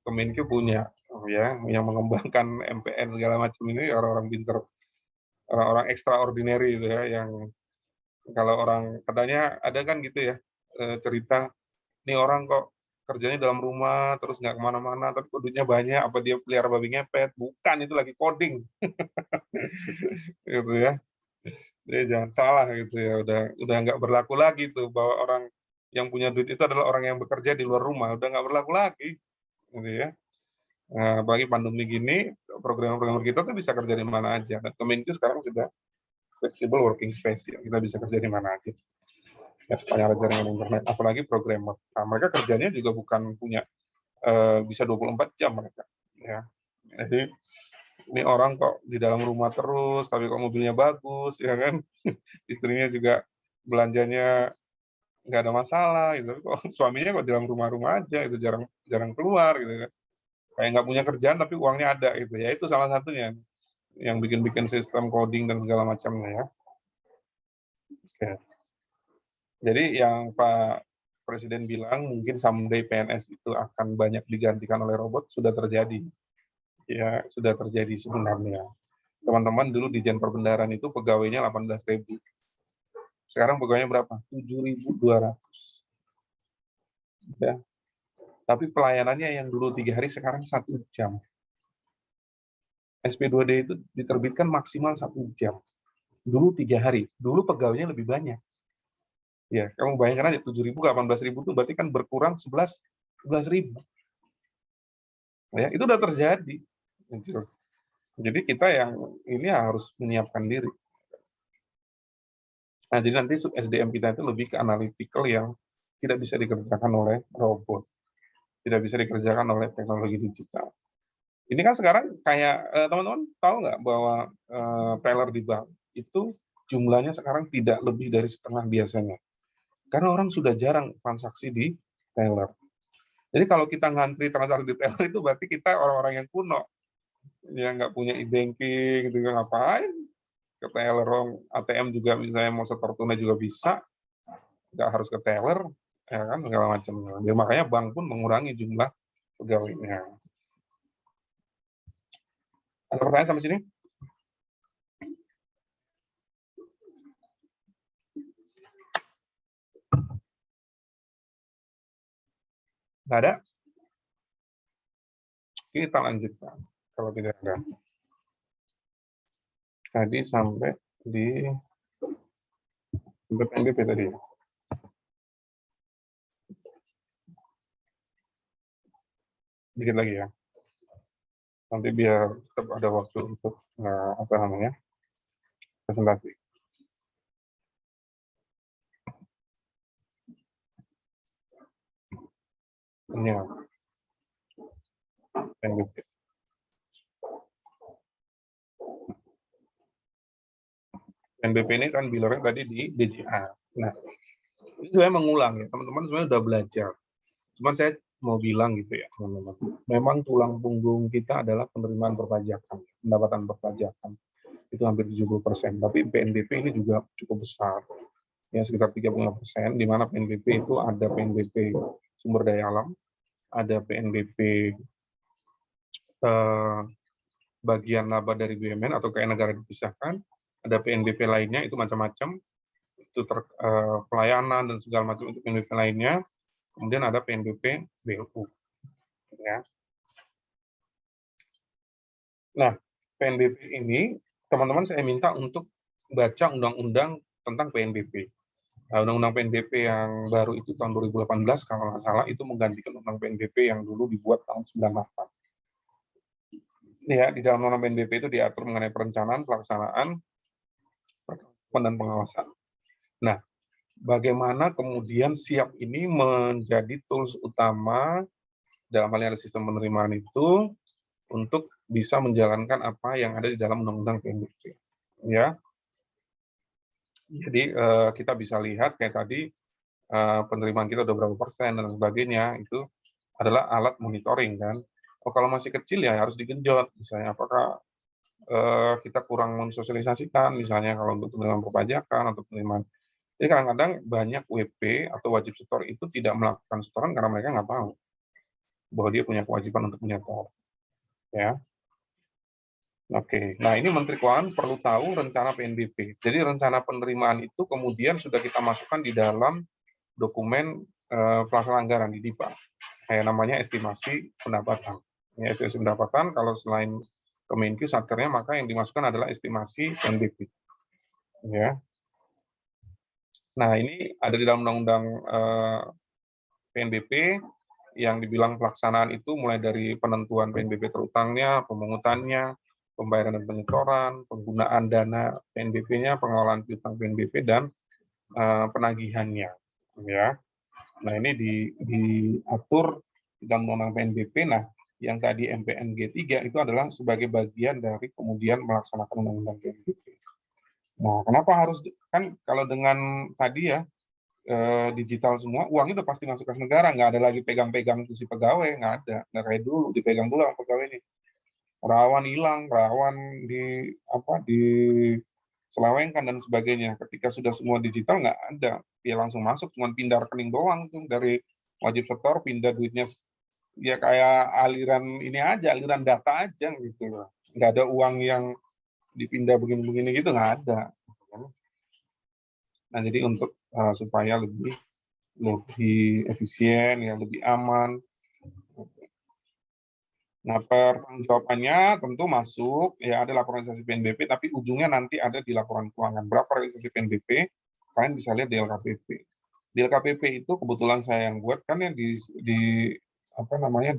Kemenkyu punya, ya, yang mengembangkan MPN segala macam ini orang-orang pintar, orang-orang extraordinary itu ya, yang kalau orang katanya ada kan gitu ya cerita, nih orang kok kerjanya dalam rumah terus nggak kemana-mana tapi kok duitnya banyak, apa dia pelihara babi ngepet? Bukan, itu lagi coding, gitu ya. Jadi jangan salah gitu ya, udah nggak berlaku lagi tuh bahwa orang yang punya duit itu adalah orang yang bekerja di luar rumah, udah nggak berlaku lagi, gitu ya. Nah, apalagi pandemi gini, program-program kita tuh bisa kerja di mana aja. Dan Kemenkyu sekarang sudah flexible working space ya, kita bisa kerja di mana aja. Ya, sepanjang ada jaringan internet, apalagi programmer. Nah, mereka kerjanya juga bukan punya bisa 24 jam mereka. Ya. Jadi ini orang kok di dalam rumah terus, tapi kok mobilnya bagus, ya kan? Istrinya juga belanjanya nggak ada masalah, gitu. Kok suaminya kok di dalam rumah-rumah aja, itu jarang jarang keluar, gitu kan? Kayak nggak punya kerjaan tapi uangnya ada, gitu ya. Itu salah satunya yang bikin sistem coding dan segala macamnya ya. Oke. Jadi yang Pak Presiden bilang mungkin someday PNS itu akan banyak digantikan oleh robot sudah terjadi. Ya, sudah terjadi sebenarnya. Teman-teman dulu di Jen Perbendaharaan itu pegawainya 18.000. Sekarang pegawainya berapa? 7.200. Ya. Tapi pelayanannya yang dulu 3 hari sekarang 1 jam. SP2D itu diterbitkan maksimal 1 jam. Dulu 3 hari. Dulu pegawainya lebih banyak. Ya, kamu bayangkan aja 7.000 ke 18.000 itu berarti kan berkurang 11.000. Ya, itu udah terjadi. Jadi kita yang ini harus menyiapkan diri. Nah, jadi nanti SDM kita itu lebih ke analytical yang tidak bisa dikerjakan oleh robot, tidak bisa dikerjakan oleh teknologi digital. Ini kan sekarang kayak teman-teman tahu nggak bahwa teller di bank itu jumlahnya sekarang tidak lebih dari setengah biasanya. Karena orang sudah jarang transaksi di teller. Jadi kalau kita ngantri transaksi di teller itu berarti kita orang-orang yang kuno, yang nggak punya e-banking, gitu, ngapain ke teller, ATM juga misalnya mau setor tunai juga bisa, nggak harus ke teller, ya kan, segala macam. Ya, makanya bank pun mengurangi jumlah pegawainya. Ada pertanyaan sampai sini? Nggak ada? Kita lanjutkan. Kalau tidak ada. Tadi sampai PNBP tadi. Dikit lagi ya. Nanti biar tetap ada waktu untuk apa namanya presentasi. Ini ya. PNBP. PNBP ini kan bilangnya tadi di DJA. Nah, ini saya mengulang ya, teman-teman sebenarnya sudah belajar. Cuman saya mau bilang gitu ya, teman-teman. Memang tulang punggung kita adalah penerimaan perpajakan, pendapatan perpajakan. Itu hampir 70%. Tapi PNBP ini juga cukup besar. Ya, sekitar 35%, di mana PNBP itu ada PNBP sumber daya alam, ada PNBP bagian laba dari BUMN atau kayak negara dipisahkan, ada PNBP lainnya, itu macam-macam, itu pelayanan dan segala macam untuk PNBP lainnya. Kemudian ada PNBP BLU. Ya. Nah, PNBP ini, teman-teman saya minta untuk baca undang-undang tentang PNBP. Undang-undang PNBP yang baru itu tahun 2018, kalau nggak salah, itu menggantikan undang PNBP yang dulu dibuat tahun 98. Ya, di dalam undang PNBP itu diatur mengenai perencanaan, pelaksanaan, dan pengawasan. Nah, bagaimana kemudian SIAP ini menjadi tools utama dalam hal yang sistem penerimaan itu untuk bisa menjalankan apa yang ada di dalam undang-undang PNBP. Ya, jadi kita bisa lihat kayak tadi penerimaan kita udah berapa persen dan sebagainya, itu adalah alat monitoring kan. Oh, kalau masih kecil ya harus digenjot, misalnya apakah kita kurang mensosialisasikan, misalnya kalau untuk penerimaan perpajakan atau penerimaan. Jadi kadang-kadang banyak WP atau wajib setor itu tidak melakukan setoran karena mereka nggak tahu bahwa dia punya kewajiban untuk menyetor. Ya. Oke, nah ini Menteri Keuangan perlu tahu rencana PNBP. Jadi rencana penerimaan itu kemudian sudah kita masukkan di dalam dokumen pelaksanaan anggaran di DIPA. Kayak namanya estimasi pendapatan. Ya, estimasi pendapatan kalau selain Kemenkyu satkernya maka yang dimasukkan adalah estimasi PNBP. Ya. Nah, ini ada di dalam undang-undang PNBP yang dibilang pelaksanaan itu mulai dari penentuan PNBP terutangnya, pemungutannya, pembayaran dan penyetoran, penggunaan dana PNBP-nya, pengelolaan piutang PNBP, dan penagihannya. Ya. Nah, ini diatur dalam undang-undang PNBP. Nah, yang tadi MPNG 3 itu adalah sebagai bagian dari kemudian melaksanakan undang-undang PNBP. Nah, kenapa harus, kan kalau dengan tadi ya, digital semua, uangnya udah pasti masuk kas negara, nggak ada lagi pegang-pegang si pegawai, nggak ada. Nggak kayak dulu, dipegang dulu sama pegawai ini. Rawan hilang, rawan diselewengkan dan sebagainya. Ketika sudah semua digital nggak ada, dia langsung masuk, cuma pindah rekening doang tuh dari wajib setor, pindah duitnya ya kayak aliran ini aja, aliran data aja gitu loh. Nggak ada uang yang dipindah begini-begini gitu, nggak ada. Nah, jadi untuk supaya lebih efisien, ya lebih aman. Nah, pertanggungjawabannya tentu masuk, ya ada laporan realisasi PNBP, tapi ujungnya nanti ada di laporan keuangan. Berapa realisasi PNBP, kalian bisa lihat di LKPP. Di LKPP itu kebetulan saya yang buat, kan ya di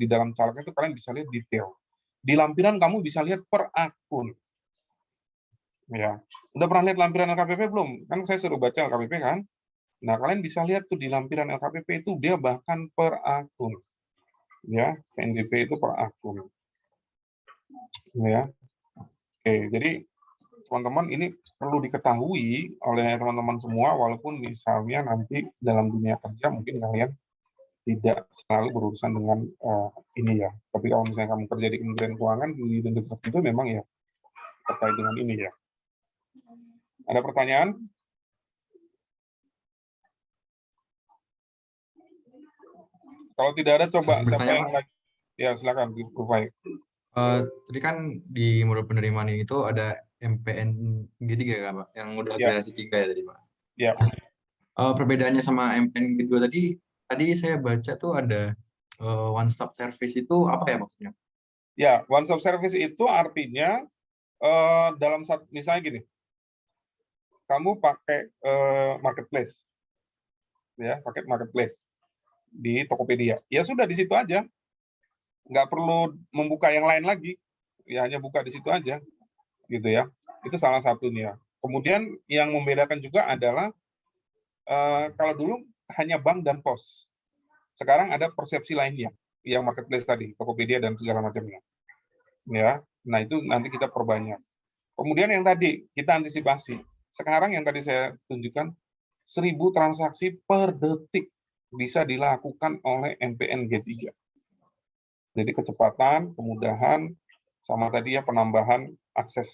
dalam calegnya itu kalian bisa lihat detail. Di lampiran kamu bisa lihat per akun. Ya, udah pernah lihat lampiran LKPP belum? Kan saya suruh baca LKPP kan? Nah, kalian bisa lihat tuh di lampiran LKPP itu dia bahkan per akun. Ya, PNBP itu per akun. Ya. Oke, jadi teman-teman ini perlu diketahui oleh teman-teman semua, walaupun misalnya nanti dalam dunia kerja mungkin kalian tidak selalu berurusan dengan ini ya. Tapi kalau misalnya kamu kerja di Kementerian Keuangan di bentuk tertentu memang ya terkait dengan ini ya. Ada pertanyaan? Kalau tidak ada, coba Masih siapa bertanya, yang Pak? lagi? Ya, silakan, Rufai. Tadi kan di modul penerimaan ini itu ada MPN G3 kan, Pak? Yang udah Ya. generasi 3 ya tadi, Pak. Ya. Perbedaannya sama MPN G2 tadi saya baca tuh ada one stop service itu apa ya maksudnya? Ya, one stop service itu artinya dalam satu, misalnya gini, kamu pakai marketplace, ya, pakai marketplace di Tokopedia. Ya sudah di situ aja, nggak perlu membuka yang lain lagi, ya hanya buka di situ aja, gitu ya. Itu salah satunya. Kemudian yang membedakan juga adalah kalau dulu hanya bank dan pos, sekarang ada persepsi lainnya, yang marketplace tadi, Tokopedia dan segala macamnya. Ya, nah itu nanti kita perbanyak. Kemudian yang tadi kita antisipasi. Sekarang yang tadi saya tunjukkan 1.000 transaksi per detik bisa dilakukan oleh MPN G3. Jadi kecepatan, kemudahan, sama tadi ya penambahan akses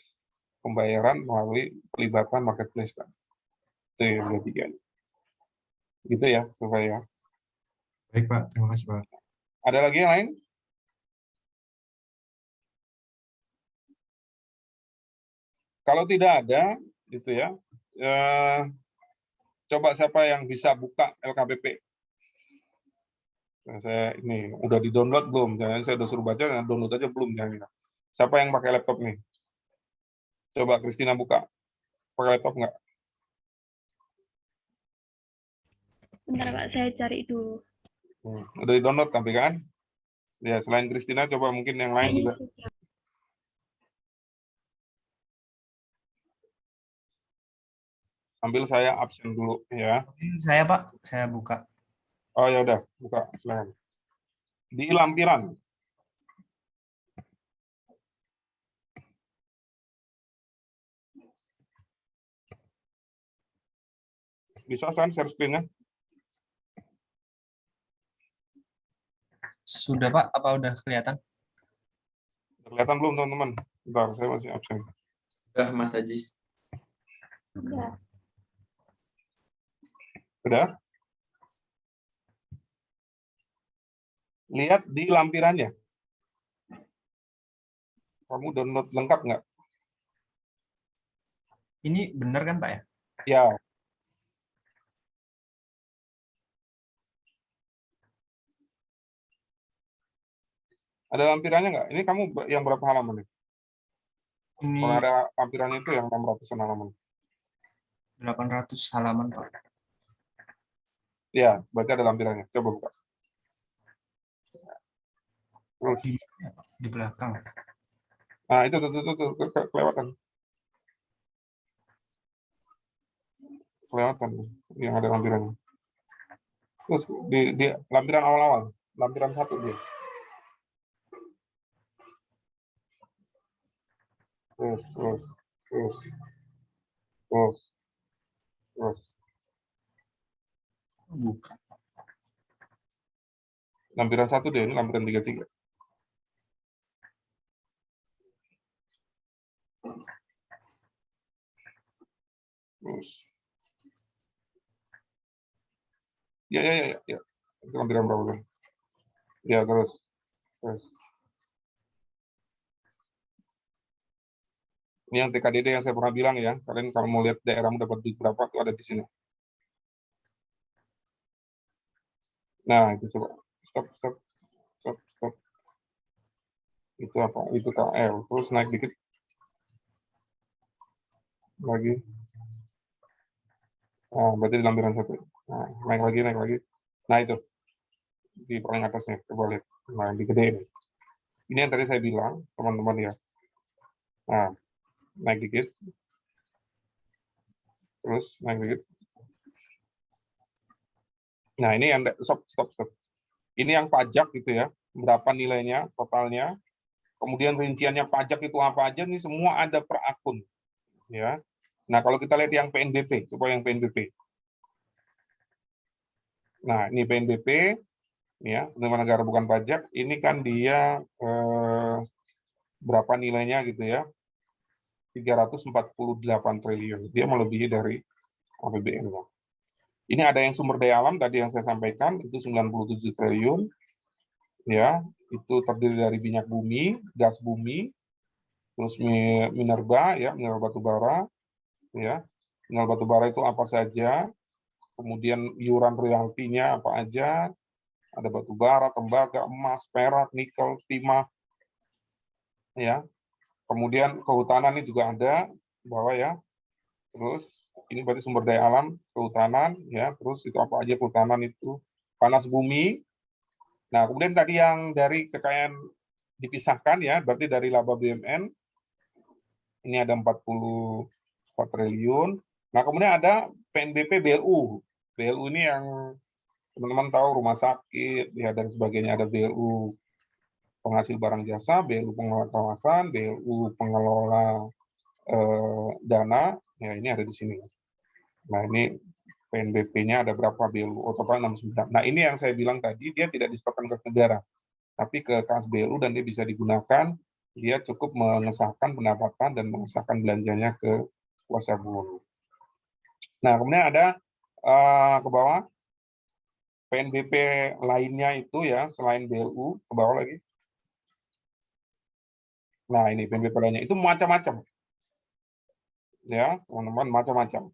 pembayaran melalui pelibatan marketplace. Itu yang G3. Gitu ya, supaya. Baik, Pak. Terima kasih, Pak. Ada lagi yang lain? Kalau tidak ada, gitu ya. Coba siapa yang bisa buka LKPP? Nah, saya ini udah di-download belum? Jangan saya udah suruh baca, download aja belum? Jangan. Siapa yang pakai laptop nih? Coba Christina buka. Pakai laptop nggak? Bentar Pak, saya cari dulu. Udah di-download tapi kan? Ya, selain Christina, coba mungkin yang lain juga. Kayaknya sudah. Sambil saya absen dulu ya. Saya Pak, saya buka. Oh ya udah, buka silakan. Di lampiran. Bisa kan share screen-nya? Sudah Pak, apa udah kelihatan? Kelihatan belum teman-teman? Bentar, saya masih absen. Udah, Mas Ajis. Sudah. Udah? Lihat di lampirannya. Kamu download lengkap nggak? Ini benar kan Pak ya? Ya. Ada lampirannya nggak? Ini kamu yang berapa halaman nih? Ini Kalau ada lampirannya itu yang 600 halaman. 800 halaman Pak. Ya, berarti ada lampirannya. Coba buka. Terus. Di belakang. Nah, itu kelewatan. Kelewatan yang ada lampirannya. Terus di lampiran awal-awal, lampiran 1 dia. Terus. Bukan. Lampiran 1 dia, ini lampiran 33. Terus. Ya. Itu lampiran berapa kan? Ya, terus. Ini yang TKDD yang saya pernah bilang ya. Kalian kalau mau lihat daerahmu dapat duit berapa, itu ada di sini. Nah, itu coba. Stop. Itu apa? Itu KL. Terus naik dikit. Lagi. Nah, berarti di lampiran 1. Nah, naik lagi. Nah, itu. Di paling atasnya. Coba lihat. Nah, di gede ini. Ini yang tadi saya bilang, teman-teman ya. Nah, naik dikit. Terus naik dikit. Nah, ini yang stop. Ini yang pajak gitu ya. Berapa nilainya, totalnya. Kemudian rinciannya pajak itu apa aja, ini semua ada per akun. Ya. Nah, kalau kita lihat yang PNBP, coba yang PNBP. Nah, ini PNBP, ya, penerimaan negara bukan pajak. Ini kan dia berapa nilainya gitu ya. 348 triliun. Dia melebihi dari APBN-nya. Ini ada yang sumber daya alam tadi yang saya sampaikan, itu 97 triliun. Ya, itu terdiri dari minyak bumi, gas bumi, terus minerba, ya, mineral batu bara, ya. Mineral batu bara itu apa saja, kemudian iuran royaltinya apa aja, ada batu bara, tembaga, emas, perak, nikel, timah, ya. Kemudian kehutanan ini juga ada, bawah ya. Terus ini berarti sumber daya alam, kehutanan, ya. Terus itu apa aja kehutanan itu, panas bumi. Nah, kemudian tadi yang dari kekayaan dipisahkan ya, berarti dari laba BUMN ini ada 44 triliun. Nah, kemudian ada PNBP BLU. BLU ini yang teman-teman tahu rumah sakit ya dan sebagainya, ada BLU penghasil barang jasa, BLU pengelola kawasan, BLU pengelola dana, ya ini ada di sini. Nah, ini PNBP-nya ada berapa BLU? Oh, total 69. Nah, ini yang saya bilang tadi, dia tidak disetorkan ke negara, tapi ke kas BLU dan dia bisa digunakan, dia cukup mengesahkan pendapatan dan mengesahkan belanjanya ke kuasa guru. Nah, kemudian ada ke bawah, PNBP lainnya itu ya, selain BLU, ke bawah lagi. Nah, ini PNBP lainnya, itu macam-macam. Ya, teman-teman, macam-macam.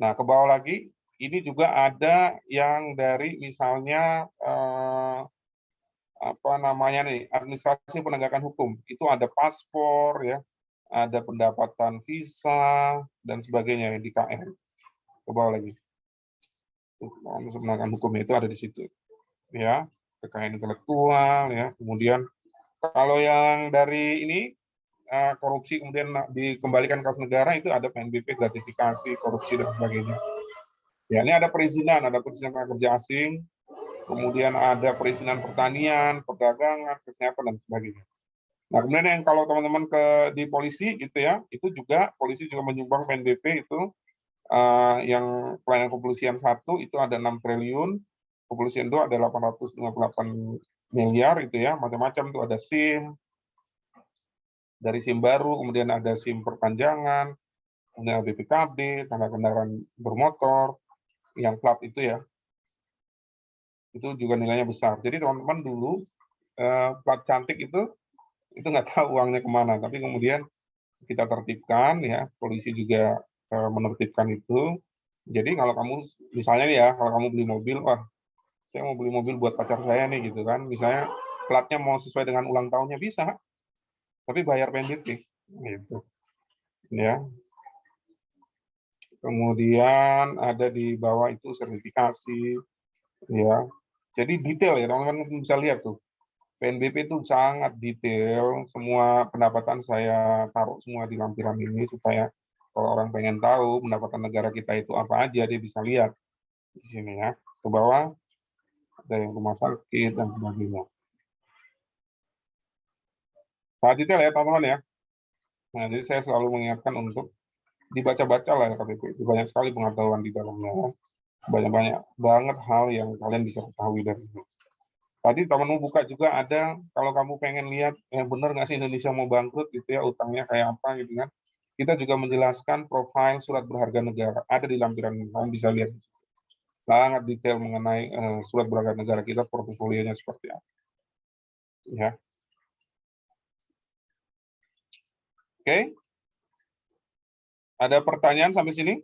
Nah, ke bawah lagi, ini juga ada yang dari misalnya apa namanya nih, administrasi penegakan hukum. Itu ada paspor ya, ada pendapatan visa dan sebagainya di KN. Ke bawah lagi. Penegakan hukum itu ada di situ. Ya, kekayaan intelektual ya. Kemudian kalau yang dari ini korupsi kemudian dikembalikan ke kas negara itu ada PNBP, gratifikasi, korupsi dan sebagainya. Ya, ini ada perizinan tenaga kerja asing, kemudian ada perizinan pertanian, perdagangan, kesehatan dan sebagainya. Nah, kemudian yang kalau teman-teman di polisi gitu ya, itu juga polisi juga menyumbang PNBP itu yang pelayanan kepolisian 1 itu ada 6 triliun, kepolisian 2 ada 858 miliar itu ya, macam-macam tuh, ada SIM, dari SIM baru, kemudian ada SIM perpanjangan, kemudian ada BPKB, tanda kendaraan bermotor, yang plat itu ya, itu juga nilainya besar. Jadi teman-teman dulu plat cantik itu nggak tahu uangnya kemana, tapi kemudian kita tertibkan ya, polisi juga menertibkan itu. Jadi kalau kamu misalnya ya, kalau kamu beli mobil, wah saya mau beli mobil buat pacar saya nih gitu kan, misalnya platnya mau sesuai dengan ulang tahunnya bisa, tapi bayar PNBP gitu ya. Kemudian ada di bawah itu sertifikasi ya. Jadi detail ya, teman-teman bisa lihat tuh. PNBP itu sangat detail, semua pendapatan saya taruh semua di lampiran ini supaya kalau orang pengen tahu pendapatan negara kita itu apa aja, dia bisa lihat di sini ya. Ke bawah ada yang rumah sakit dan sebagainya. Sangat detail ya teman-teman ya. Nah, jadi saya selalu mengingatkan untuk dibaca-baca lah ya KPP. Itu banyak sekali pengetahuan di dalamnya. Banyak-banyak banget hal yang kalian bisa ketahui dari ini. Tadi temanmu buka juga ada, kalau kamu pengen lihat yang benar nggak sih Indonesia mau bangkrut gitu ya, utangnya kayak apa gitu kan. Kita juga menjelaskan profil surat berharga negara, ada di lampiran ini, kamu bisa lihat. Sangat detail mengenai surat berharga negara kita, portofolionya seperti apa. Ya. Oke. Ada pertanyaan sampai sini?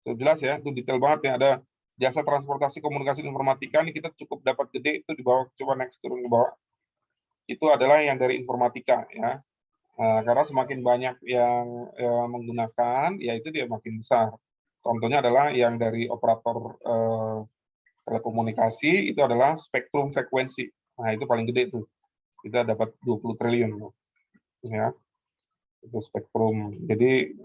Itu jelas ya, itu detail banget ya, ada jasa transportasi komunikasi informatika ini kita cukup dapat gede itu di bawah, coba next turun ke bawah. Itu adalah yang dari informatika ya. Karena semakin banyak yang menggunakan, ya itu dia makin besar. Contohnya adalah yang dari operator telekomunikasi itu adalah spektrum frekuensi. Nah, itu paling gede tuh. Kita dapat 20 triliun. Ya. Itu spektrum. Jadi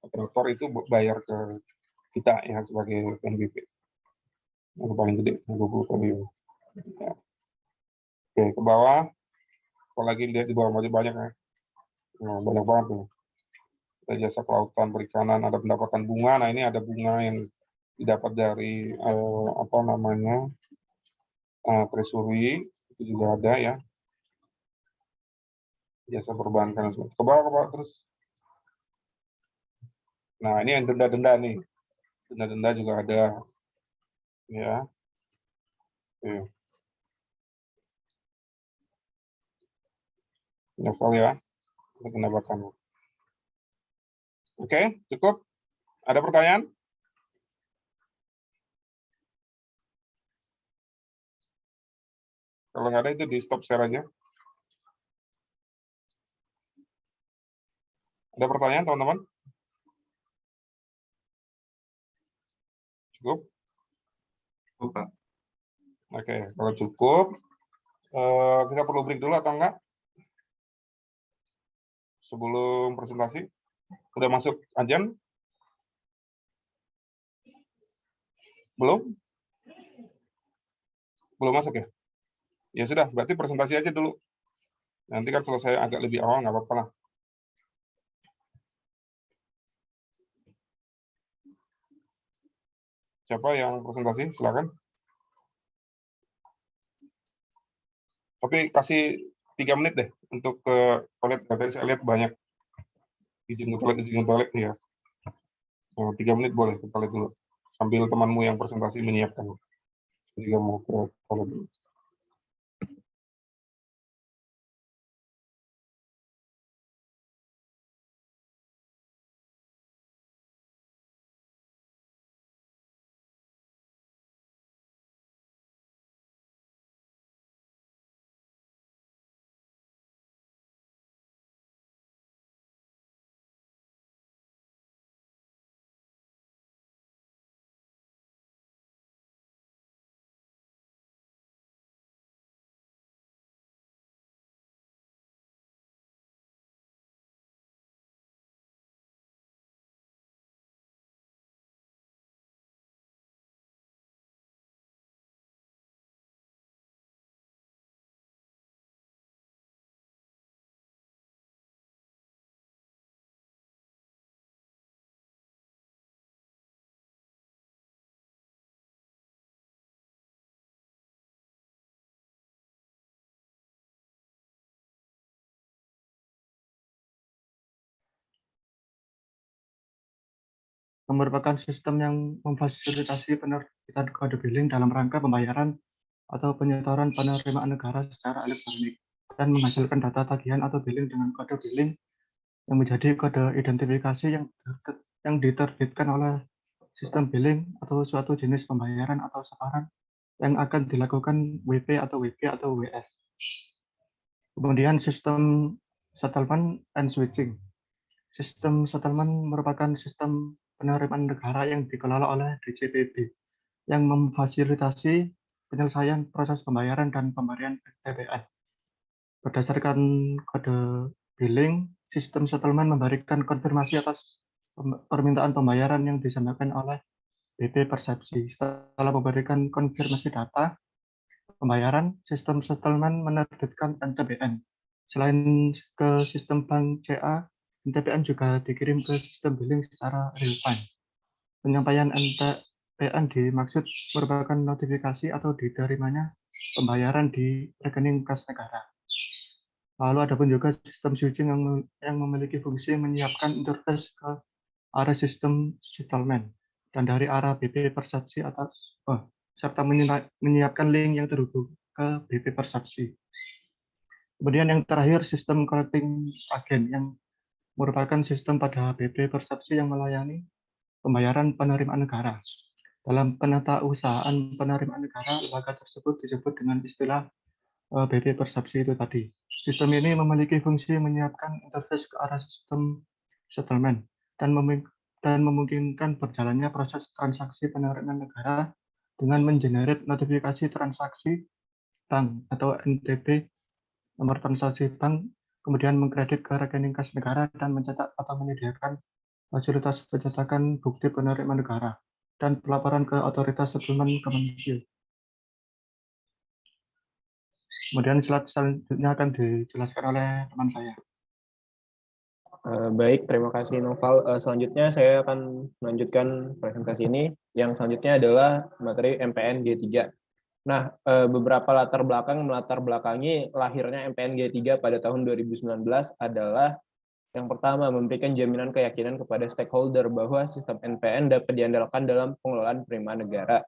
operator itu bayar ke kita ya sebagai PNBP. Itu paling gede, 20 triliun. Ya. Oke, ke bawah. Apalagi lihat di bawah banyak ya. Nah, banyak banget tuh. Ada jasa kelautan perikanan, ada pendapatan bunga. Nah, ini ada bunga yang didapat dari apa namanya treasury, itu juga ada ya. Jasa perbankan. Ke bawah terus. Nah, ini yang denda-denda nih. Denda-denda juga ada. Ya. Oke. Novel ya. Pendapatan. Oke, cukup. Ada pertanyaan? Kalau nggak ada itu di stop share aja. Ada pertanyaan teman-teman? Cukup? Oh, Pak. Oke, kalau cukup, kita perlu break dulu atau enggak? Sebelum presentasi? Udah masuk ajan? Belum? Belum masuk ya? Ya sudah, berarti presentasi aja dulu. Nanti kan selesai agak lebih awal, nggak apa-apa lah. Siapa yang presentasi? Silakan. Tapi kasih 3 menit deh untuk ke toilet. Tadi saya lihat banyak izin ke toilet nih ya. 3 menit boleh ke toilet dulu. Sambil temanmu yang presentasi menyiapkan. Saya juga mau ke toilet dulu. merupakan sistem yang memfasilitasi penerbitan kode billing dalam rangka pembayaran atau penyetoran penerimaan negara secara elektronik dan menghasilkan data tagihan atau billing dengan kode billing yang menjadi kode identifikasi yang diterbitkan oleh sistem billing atau suatu jenis pembayaran atau separan yang akan dilakukan WP atau WG atau WS. Kemudian sistem settlement and switching. Sistem settlement merupakan sistem penerimaan negara yang dikelola oleh DJPB yang memfasilitasi penyelesaian proses pembayaran dan pemberian TBS. Berdasarkan kode billing, sistem settlement memberikan konfirmasi atas permintaan pembayaran yang disampaikan oleh BP Persepsi. Setelah memberikan konfirmasi data pembayaran, sistem settlement menerbitkan NTBN. Selain ke sistem bank CA, NTBN juga dikirim ke sistem billing secara real time. Penyampaian NTBN dimaksud merupakan notifikasi atau diterimanya pembayaran di rekening kas negara. Lalu ada pun juga sistem switching yang memiliki fungsi menyiapkan interface ke arah sistem settlement dan dari arah BP Persepsi serta menyiapkan link yang terhubung ke BP Persepsi. Kemudian yang terakhir sistem collecting agent yang merupakan sistem pada BP Persepsi yang melayani pembayaran penerimaan negara. Dalam penatausahaan penerimaan negara, lembaga tersebut disebut dengan istilah BP Persepsi itu tadi. Sistem ini memiliki fungsi menyiapkan interface ke arah sistem settlement dan memungkinkan berjalannya proses transaksi penerimaan negara dengan mengenerate notifikasi transaksi bank atau NTB nomor transaksi bank, kemudian mengkredit ke rekening kas negara dan mencetak atau menyediakan fasilitas pencetakan bukti penerimaan negara dan pelaporan ke otoritas settlement Kemenkeu. Kemudian slide selanjutnya akan dijelaskan oleh teman saya. Baik, terima kasih Noval. Selanjutnya saya akan melanjutkan presentasi ini. Yang selanjutnya adalah materi MPN G3. Nah, beberapa latar belakangi lahirnya MPNG 3 pada tahun 2019 adalah yang pertama, memberikan jaminan keyakinan kepada stakeholder bahwa sistem NPN dapat diandalkan dalam pengelolaan penerimaan negara.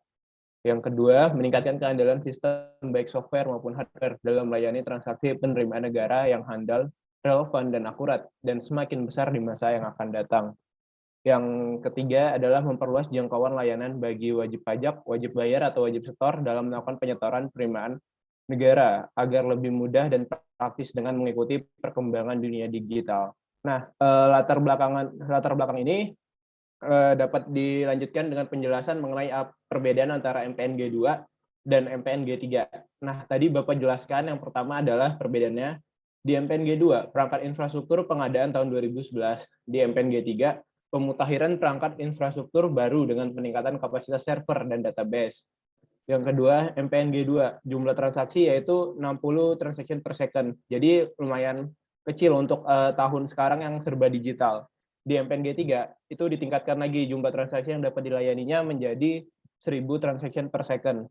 Yang kedua, meningkatkan keandalan sistem baik software maupun hardware dalam melayani transaksi penerimaan negara yang handal, relevan, dan akurat, dan semakin besar di masa yang akan datang. Yang ketiga adalah memperluas jangkauan layanan bagi wajib pajak, wajib bayar, atau wajib setor dalam melakukan penyetoran penerimaan negara agar lebih mudah dan praktis dengan mengikuti perkembangan dunia digital. Nah, latar belakang ini dapat dilanjutkan dengan penjelasan mengenai perbedaan antara MPNG 2 dan MPNG 3. Nah, tadi Bapak jelaskan yang pertama adalah perbedaannya di MPNG 2, perangkat infrastruktur pengadaan tahun 2011. Di MPNG 3, pemutakhiran perangkat infrastruktur baru dengan peningkatan kapasitas server dan database. Yang kedua, MPNG 2, jumlah transaksi yaitu 60 transaction per second. Jadi lumayan kecil untuk tahun sekarang yang serba digital. Di MPNG 3, itu ditingkatkan lagi jumlah transaksi yang dapat dilayaninya menjadi 1000 transaction per second.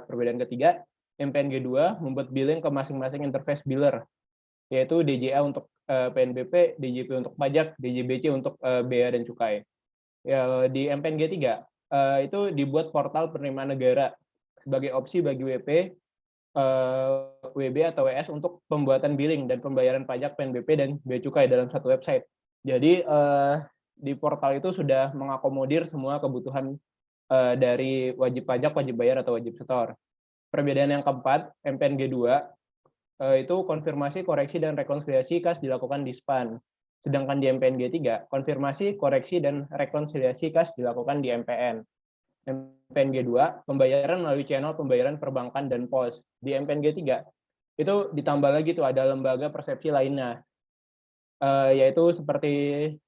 Perbedaan ketiga, MPNG 2 membuat billing ke masing-masing interface biller, yaitu DJA untuk PNBP, DJP untuk pajak, DJBC untuk bea dan cukai. Di MPNG 3, itu dibuat portal penerimaan negara sebagai opsi bagi WP, WB atau WS untuk pembuatan billing dan pembayaran pajak PNBP dan bea cukai dalam satu website. Jadi di portal itu sudah mengakomodir semua kebutuhan dari wajib pajak, wajib bayar, atau wajib setor. Perbedaan yang keempat, MPNG 2, itu konfirmasi, koreksi, dan rekonsiliasi kas dilakukan di SPAN. Sedangkan di MPNG 3, konfirmasi, koreksi, dan rekonsiliasi kas dilakukan di MPN. MPNG 2, pembayaran melalui channel pembayaran perbankan dan pos. Di MPNG 3, itu ditambah lagi tuh ada lembaga persepsi lainnya, yaitu seperti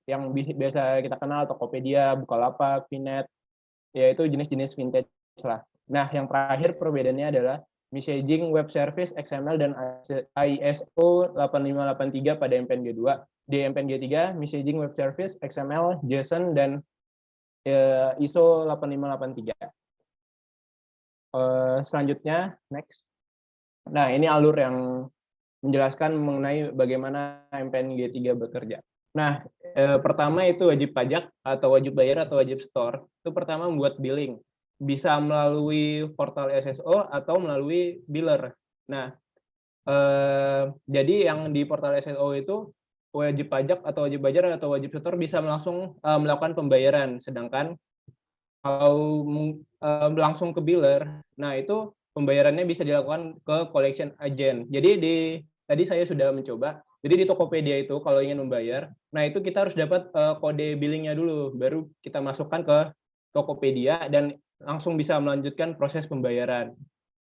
yang biasa kita kenal, Tokopedia, Bukalapak, Vinet, yaitu jenis-jenis vintage lah. Nah, yang terakhir perbedaannya adalah messaging web service XML dan ISO 8583 pada MPNG 2. Di MPNG 3, messaging web service XML, JSON, dan ISO 8583. Selanjutnya, next. Nah, ini alur yang menjelaskan mengenai bagaimana MPNG 3 bekerja. Nah, pertama itu wajib pajak atau wajib bayar atau wajib setor. Itu pertama membuat billing. Bisa melalui portal SSO atau melalui biller. Nah, jadi yang di portal SSO itu wajib pajak atau wajib bayar atau wajib setor bisa langsung melakukan pembayaran. Sedangkan kalau langsung ke biller, nah itu pembayarannya bisa dilakukan ke collection agent. Jadi tadi saya sudah mencoba. Jadi di Tokopedia itu kalau ingin membayar, nah itu kita harus dapat kode billingnya dulu, baru kita masukkan ke Tokopedia dan langsung bisa melanjutkan proses pembayaran.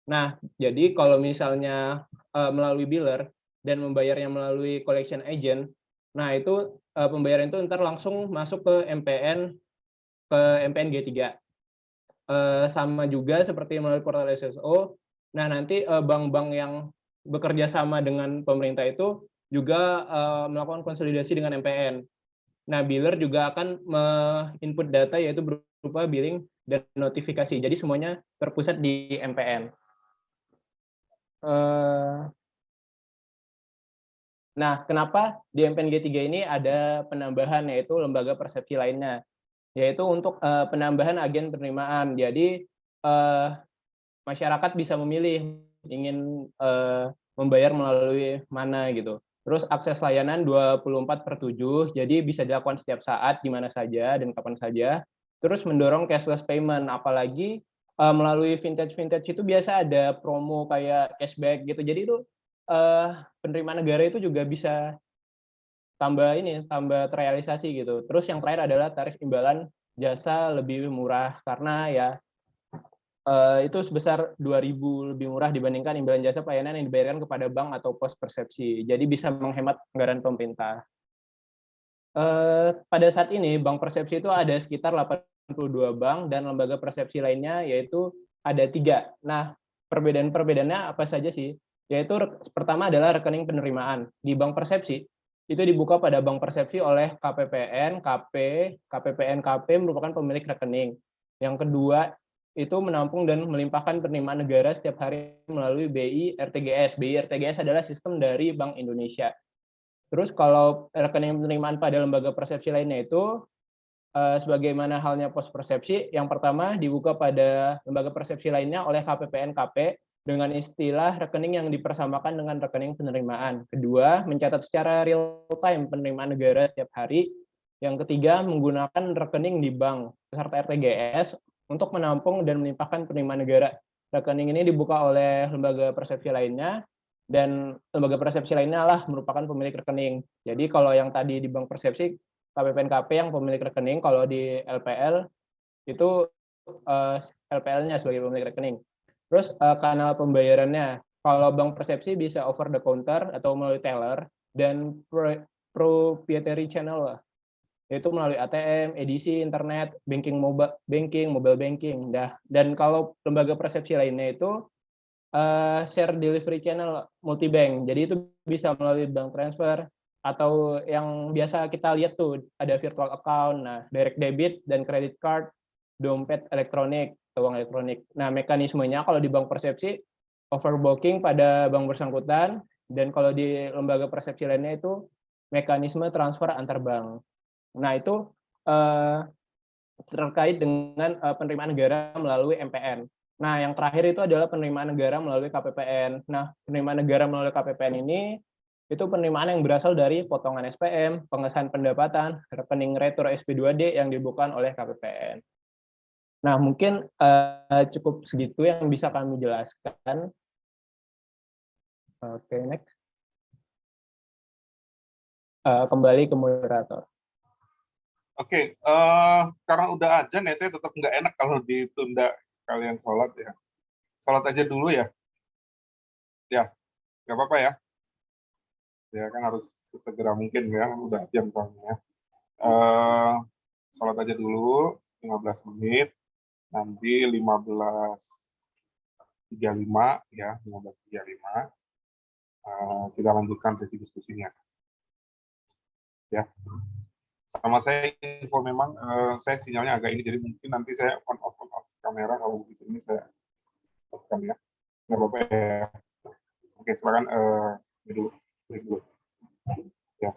Nah, jadi kalau misalnya melalui biller dan membayarnya melalui collection agent, nah itu pembayaran itu ntar langsung masuk ke MPNG 3. Sama juga seperti melalui portal SSO. Nah, nanti bank-bank yang bekerja sama dengan pemerintah itu juga melakukan konsolidasi dengan MPN. Nah, biller juga akan input data yaitu berupa billing dan notifikasi. Jadi semuanya terpusat di MPN. Nah, kenapa di MPNG 3 ini ada penambahan yaitu lembaga persepsi lainnya, yaitu untuk penambahan agen penerimaan. Jadi masyarakat bisa memilih ingin membayar melalui mana gitu. Terus akses layanan 24/7, jadi bisa dilakukan setiap saat, di mana saja, dan kapan saja. Terus mendorong cashless payment, apalagi melalui vintage itu biasa ada promo kayak cashback gitu. Jadi itu penerimaan negara itu juga bisa tambah terrealisasi gitu. Terus yang terakhir adalah tarif imbalan jasa lebih murah, karena ya itu sebesar 2.000 lebih murah dibandingkan imbalan jasa pelayanan yang dibayarkan kepada bank atau pos persepsi. Jadi bisa menghemat anggaran pemerintah. Pada saat ini bank persepsi itu ada sekitar 82 bank dan lembaga persepsi lainnya yaitu ada 3. Nah, perbedaan-perbedaannya apa saja sih? Yaitu pertama adalah rekening penerimaan. Di bank persepsi itu dibuka pada bank persepsi oleh KPPN, KP merupakan pemilik rekening. Yang kedua, itu menampung dan melimpahkan penerimaan negara setiap hari melalui BI RTGS. BI RTGS adalah sistem dari Bank Indonesia. Terus kalau rekening penerimaan pada lembaga persepsi lainnya itu sebagaimana halnya pos persepsi, yang pertama dibuka pada lembaga persepsi lainnya oleh KPPNKP dengan istilah rekening yang dipersamakan dengan rekening penerimaan. Kedua, mencatat secara real time penerimaan negara setiap hari. Yang ketiga, menggunakan rekening di bank beserta RTGS untuk menampung dan melimpahkan penerimaan negara. Rekening ini dibuka oleh lembaga persepsi lainnya, dan lembaga persepsi lainnya lah merupakan pemilik rekening. Jadi kalau yang tadi di bank persepsi, KPPNKP yang pemilik rekening, kalau di LPL itu LPL-nya sebagai pemilik rekening. Terus kanal pembayarannya, kalau bank persepsi bisa over the counter atau melalui teller, dan proprietary channel lah, yaitu melalui ATM, edisi, internet, mobile banking. Dan kalau lembaga persepsi lainnya itu share delivery channel multibank. Jadi itu bisa melalui bank transfer, atau yang biasa kita lihat tuh ada virtual account, nah direct debit dan credit card, dompet elektronik, uang elektronik. Nah, mekanismenya kalau di bank persepsi overbooking pada bank bersangkutan, dan kalau di lembaga persepsi lainnya itu mekanisme transfer antar bank. Nah, itu terkait dengan penerimaan negara melalui MPN. Nah, yang terakhir itu adalah penerimaan negara melalui KPPN. Nah, penerimaan negara melalui KPPN ini itu penerimaan yang berasal dari potongan SPM, pengesahan pendapatan, rekening retro SP2D yang dibuka oleh KPPN. Nah, mungkin cukup segitu yang bisa kami jelaskan. Oke, next. Kembali ke moderator. Oke, karena udah azan ya, saya tetap nggak enak kalau ditunda kalian sholat ya. Sholat aja dulu ya. Ya, nggak apa-apa ya. Ya kan harus segera mungkin ya, udah jam soalnya. Sholat aja dulu 15 menit, nanti 15.35 ya, 15.35 kita lanjutkan sesi diskusinya. Ya, sama saya info memang saya sinyalnya agak ini, jadi mungkin nanti saya on off kamera kalau begitu ini saya off ya, nggak apa-apa ya. Oke, silakan dulu. Ya.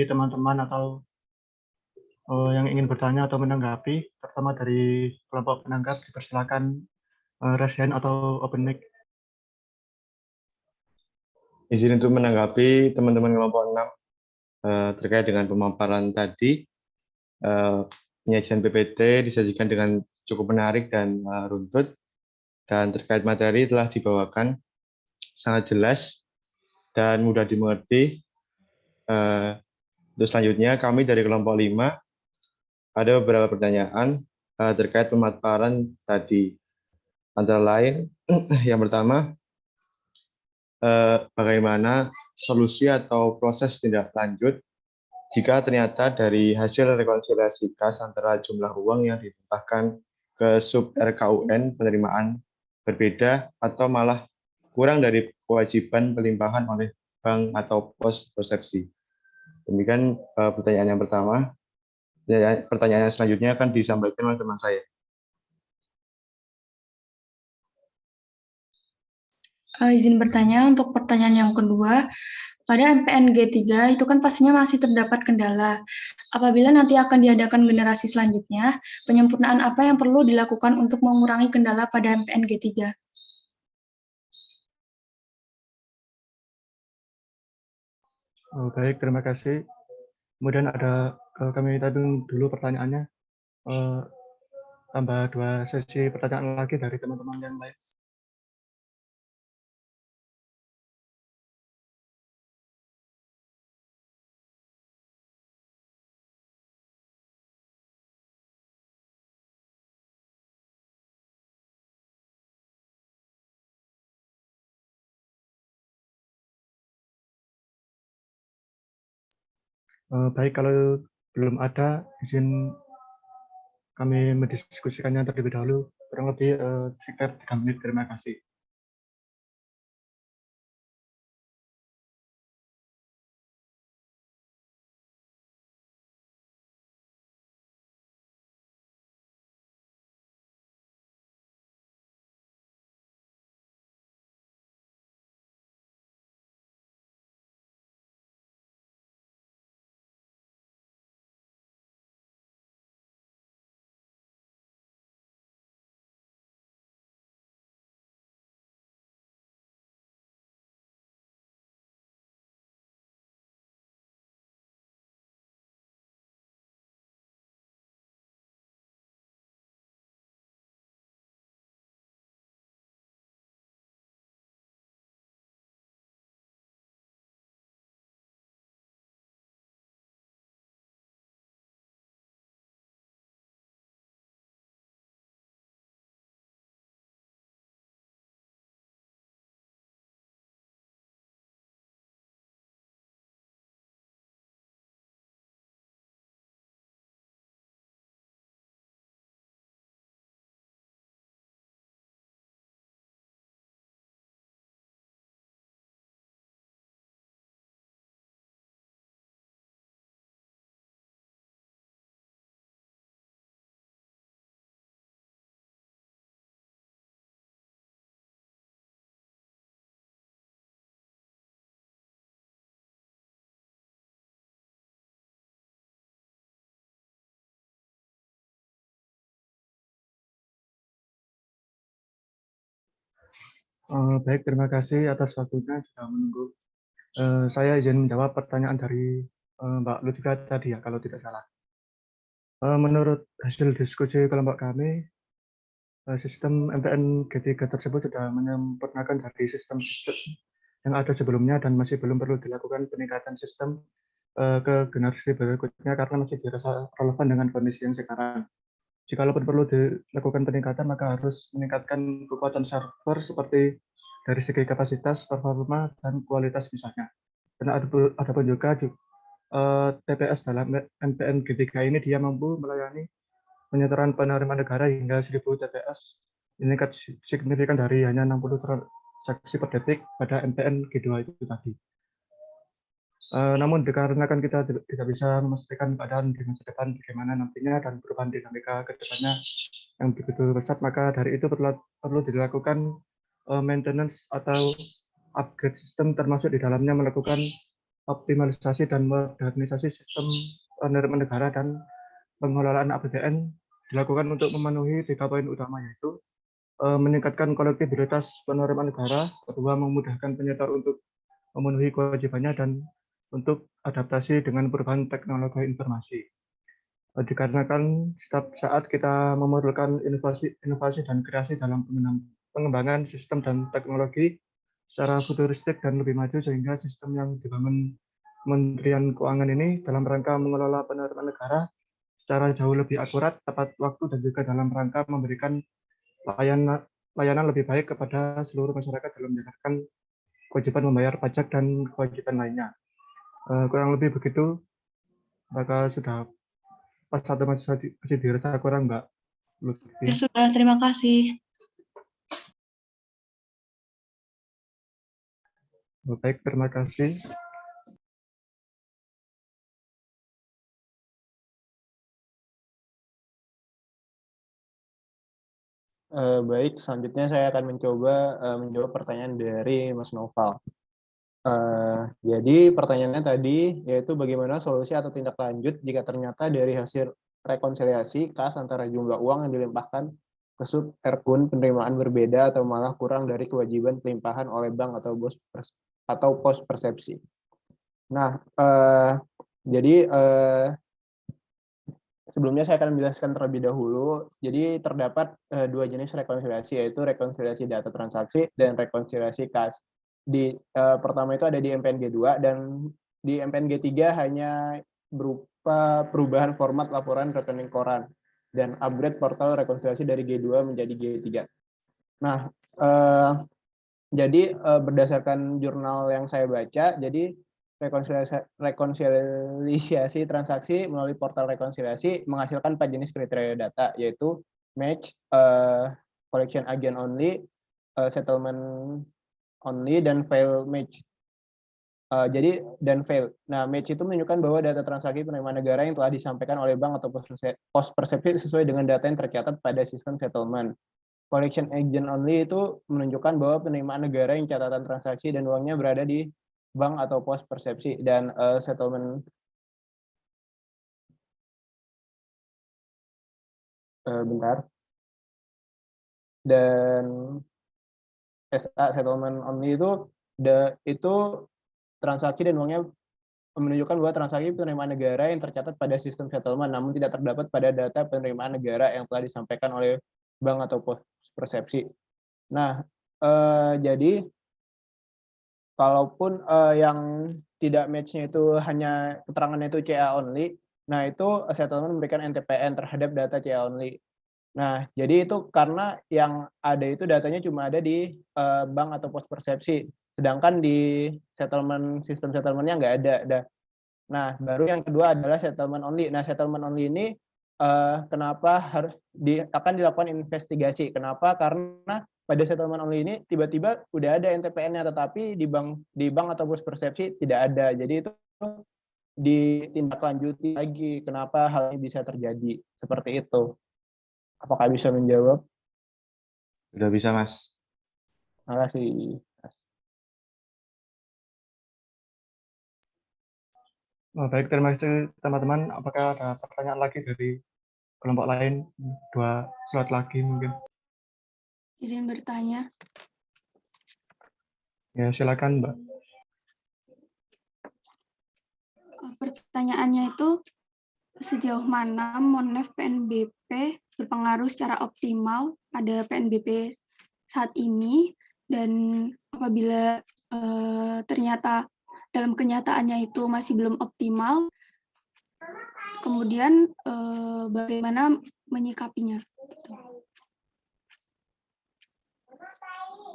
teman-teman atau yang ingin bertanya atau menanggapi, terutama dari kelompok penanggap, dipersilakan raise hand atau open mic. Izin untuk menanggapi teman-teman kelompok 6 terkait dengan pemaparan tadi. Penyajian PPT disajikan dengan cukup menarik dan runtut, dan terkait materi telah dibawakan sangat jelas dan mudah dimengerti. Untuk selanjutnya, kami dari kelompok 5 ada beberapa pertanyaan terkait pemaparan tadi. Antara lain, yang pertama, bagaimana solusi atau proses tindak lanjut jika ternyata dari hasil rekonsiliasi kas antara jumlah uang yang dilimpahkan ke sub RKUN penerimaan berbeda atau malah kurang dari kewajiban pelimpahan oleh bank atau pos persepsi. Demikian pertanyaan yang pertama. Pertanyaan selanjutnya akan disampaikan oleh teman saya. Izin bertanya untuk pertanyaan yang kedua, pada MPN G3 itu kan pastinya masih terdapat kendala. Apabila nanti akan diadakan generasi selanjutnya, penyempurnaan apa yang perlu dilakukan untuk mengurangi kendala pada MPN G3? Baik, terima kasih. Kemudian ada kami tabung dulu pertanyaannya. Tambah 2 sesi pertanyaan lagi dari teman-teman yang lain. Baik, kalau belum ada, izin kami mendiskusikannya terlebih dahulu, kurang lebih sekitar 3 menit. Terima kasih. Baik, terima kasih atas waktunya sudah menunggu. Saya izin menjawab pertanyaan dari Mbak Lutika tadi ya, kalau tidak salah. Menurut hasil diskusi kelompok kami, sistem MPN G3 tersebut sudah menyempurnakan dari sistem-sistem yang ada sebelumnya dan masih belum perlu dilakukan peningkatan sistem ke generasi berikutnya karena masih dirasa relevan dengan kondisi yang sekarang. Jikalau perlu dilakukan peningkatan, maka harus meningkatkan kekuatan server seperti dari segi kapasitas, performa, dan kualitas misalnya. Karena ada pun juga TPS dalam MPN G3 ini dia mampu melayani penyetoran penerimaan negara hingga 1000 TPS, meningkat signifikan dari hanya 60 transaksi per detik pada MPN G2 itu tadi. Namun dikarenakan kita tidak bisa memastikan keadaan di masa depan bagaimana nantinya dan perubahan dinamika ke depannya yang begitu pesat, maka dari itu perlu dilakukan maintenance atau upgrade sistem, termasuk di dalamnya melakukan optimalisasi dan modernisasi sistem penerimaan negara dan pengelolaan APBN dilakukan untuk memenuhi 3 poin utama, yaitu meningkatkan kolektibilitas penerimaan negara, kedua memudahkan penyetor untuk memenuhi kewajibannya, dan untuk adaptasi dengan perubahan teknologi informasi. Dikarenakan setiap saat kita memerlukan inovasi dan kreasi dalam pengembangan sistem dan teknologi secara futuristik dan lebih maju, sehingga sistem yang dibangun Kementerian Keuangan ini dalam rangka mengelola penerimaan negara secara jauh lebih akurat, tepat waktu, dan juga dalam rangka memberikan layanan lebih baik kepada seluruh masyarakat dalam menjalankan kewajiban membayar pajak dan kewajiban lainnya. Kurang lebih begitu. Maka sudah pas atau masih dirasa kurang, Mbak Lutfi? Ya sudah, terima kasih. Baik, terima kasih. Baik, selanjutnya saya akan mencoba menjawab pertanyaan dari Mas Noval. Jadi pertanyaannya tadi yaitu bagaimana solusi atau tindak lanjut jika ternyata dari hasil rekonsiliasi kas antara jumlah uang yang dilimpahkan ke sub Erkun penerimaan berbeda atau malah kurang dari kewajiban pelimpahan oleh bank atau pos persepsi. Nah, jadi sebelumnya saya akan menjelaskan terlebih dahulu. Jadi terdapat 2 jenis rekonsiliasi, yaitu rekonsiliasi data transaksi dan rekonsiliasi kas. Pertama itu ada di MPNG 2 dan di MPNG 3 hanya berupa perubahan format laporan rekening koran dan upgrade portal rekonsiliasi dari G2 menjadi G3. Nah, jadi berdasarkan jurnal yang saya baca, jadi rekonsiliasi transaksi melalui portal rekonsiliasi menghasilkan 4 jenis kriteria data, yaitu match, collection agent only, settlement only, dan fail match. Jadi dan fail. Nah, match itu menunjukkan bahwa data transaksi penerimaan negara yang telah disampaikan oleh bank atau pos persepsi sesuai dengan data yang tercatat pada sistem settlement. Collection agent only itu menunjukkan bahwa penerimaan negara yang catatan transaksi dan uangnya berada di bank atau pos persepsi, dan settlement dan SA settlement only itu transaksi dan uangnya menunjukkan bahwa transaksi penerimaan negara yang tercatat pada sistem settlement namun tidak terdapat pada data penerimaan negara yang telah disampaikan oleh bank atau pos persepsi. Nah, jadi kalaupun yang tidak match-nya itu hanya keterangannya itu CA only, nah itu settlement memberikan NTPN terhadap data CA only. Nah, jadi itu karena yang ada itu datanya cuma ada di bank atau pos persepsi, sedangkan di settlement sistem settlement-nya nggak ada. Nah, baru yang kedua adalah settlement only. Nah, settlement only ini kenapa harus akan dilakukan investigasi? Kenapa? Karena pada settlement only ini tiba-tiba udah ada NTPN-nya, tetapi di bank atau pos persepsi tidak ada. Jadi itu ditindaklanjuti lagi. Kenapa hal ini bisa terjadi seperti itu? Apakah bisa menjawab? Sudah bisa, Mas. Terima kasih. Baik, terima kasih teman-teman. Apakah ada pertanyaan lagi dari kelompok lain? 2 slot lagi mungkin. Izin bertanya. Ya, silakan, Mbak. Pertanyaannya itu, sejauh mana Monef PNBP berpengaruh secara optimal pada PNBP saat ini, dan apabila ternyata dalam kenyataannya itu masih belum optimal, kemudian bagaimana menyikapinya?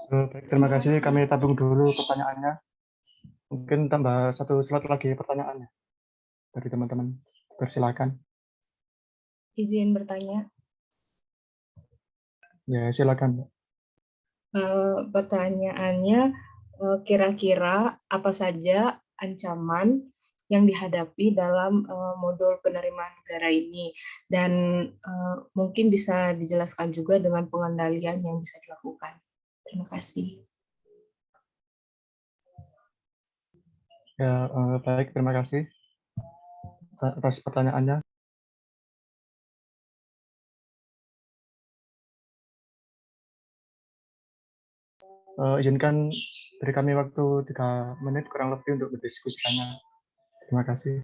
Baik, terima kasih. Kami tabung dulu pertanyaannya. Mungkin tambah 1 slot lagi pertanyaannya dari teman-teman. Persilakan. Izin bertanya. Ya, silakan. Pertanyaannya, kira-kira apa saja ancaman yang dihadapi dalam modul penerimaan negara ini, dan mungkin bisa dijelaskan juga dengan pengendalian yang bisa dilakukan. Terima kasih. Ya, baik, terima kasih atas pertanyaannya. Izinkan beri kami waktu 3 menit kurang lebih untuk berdiskusikannya. Terima kasih.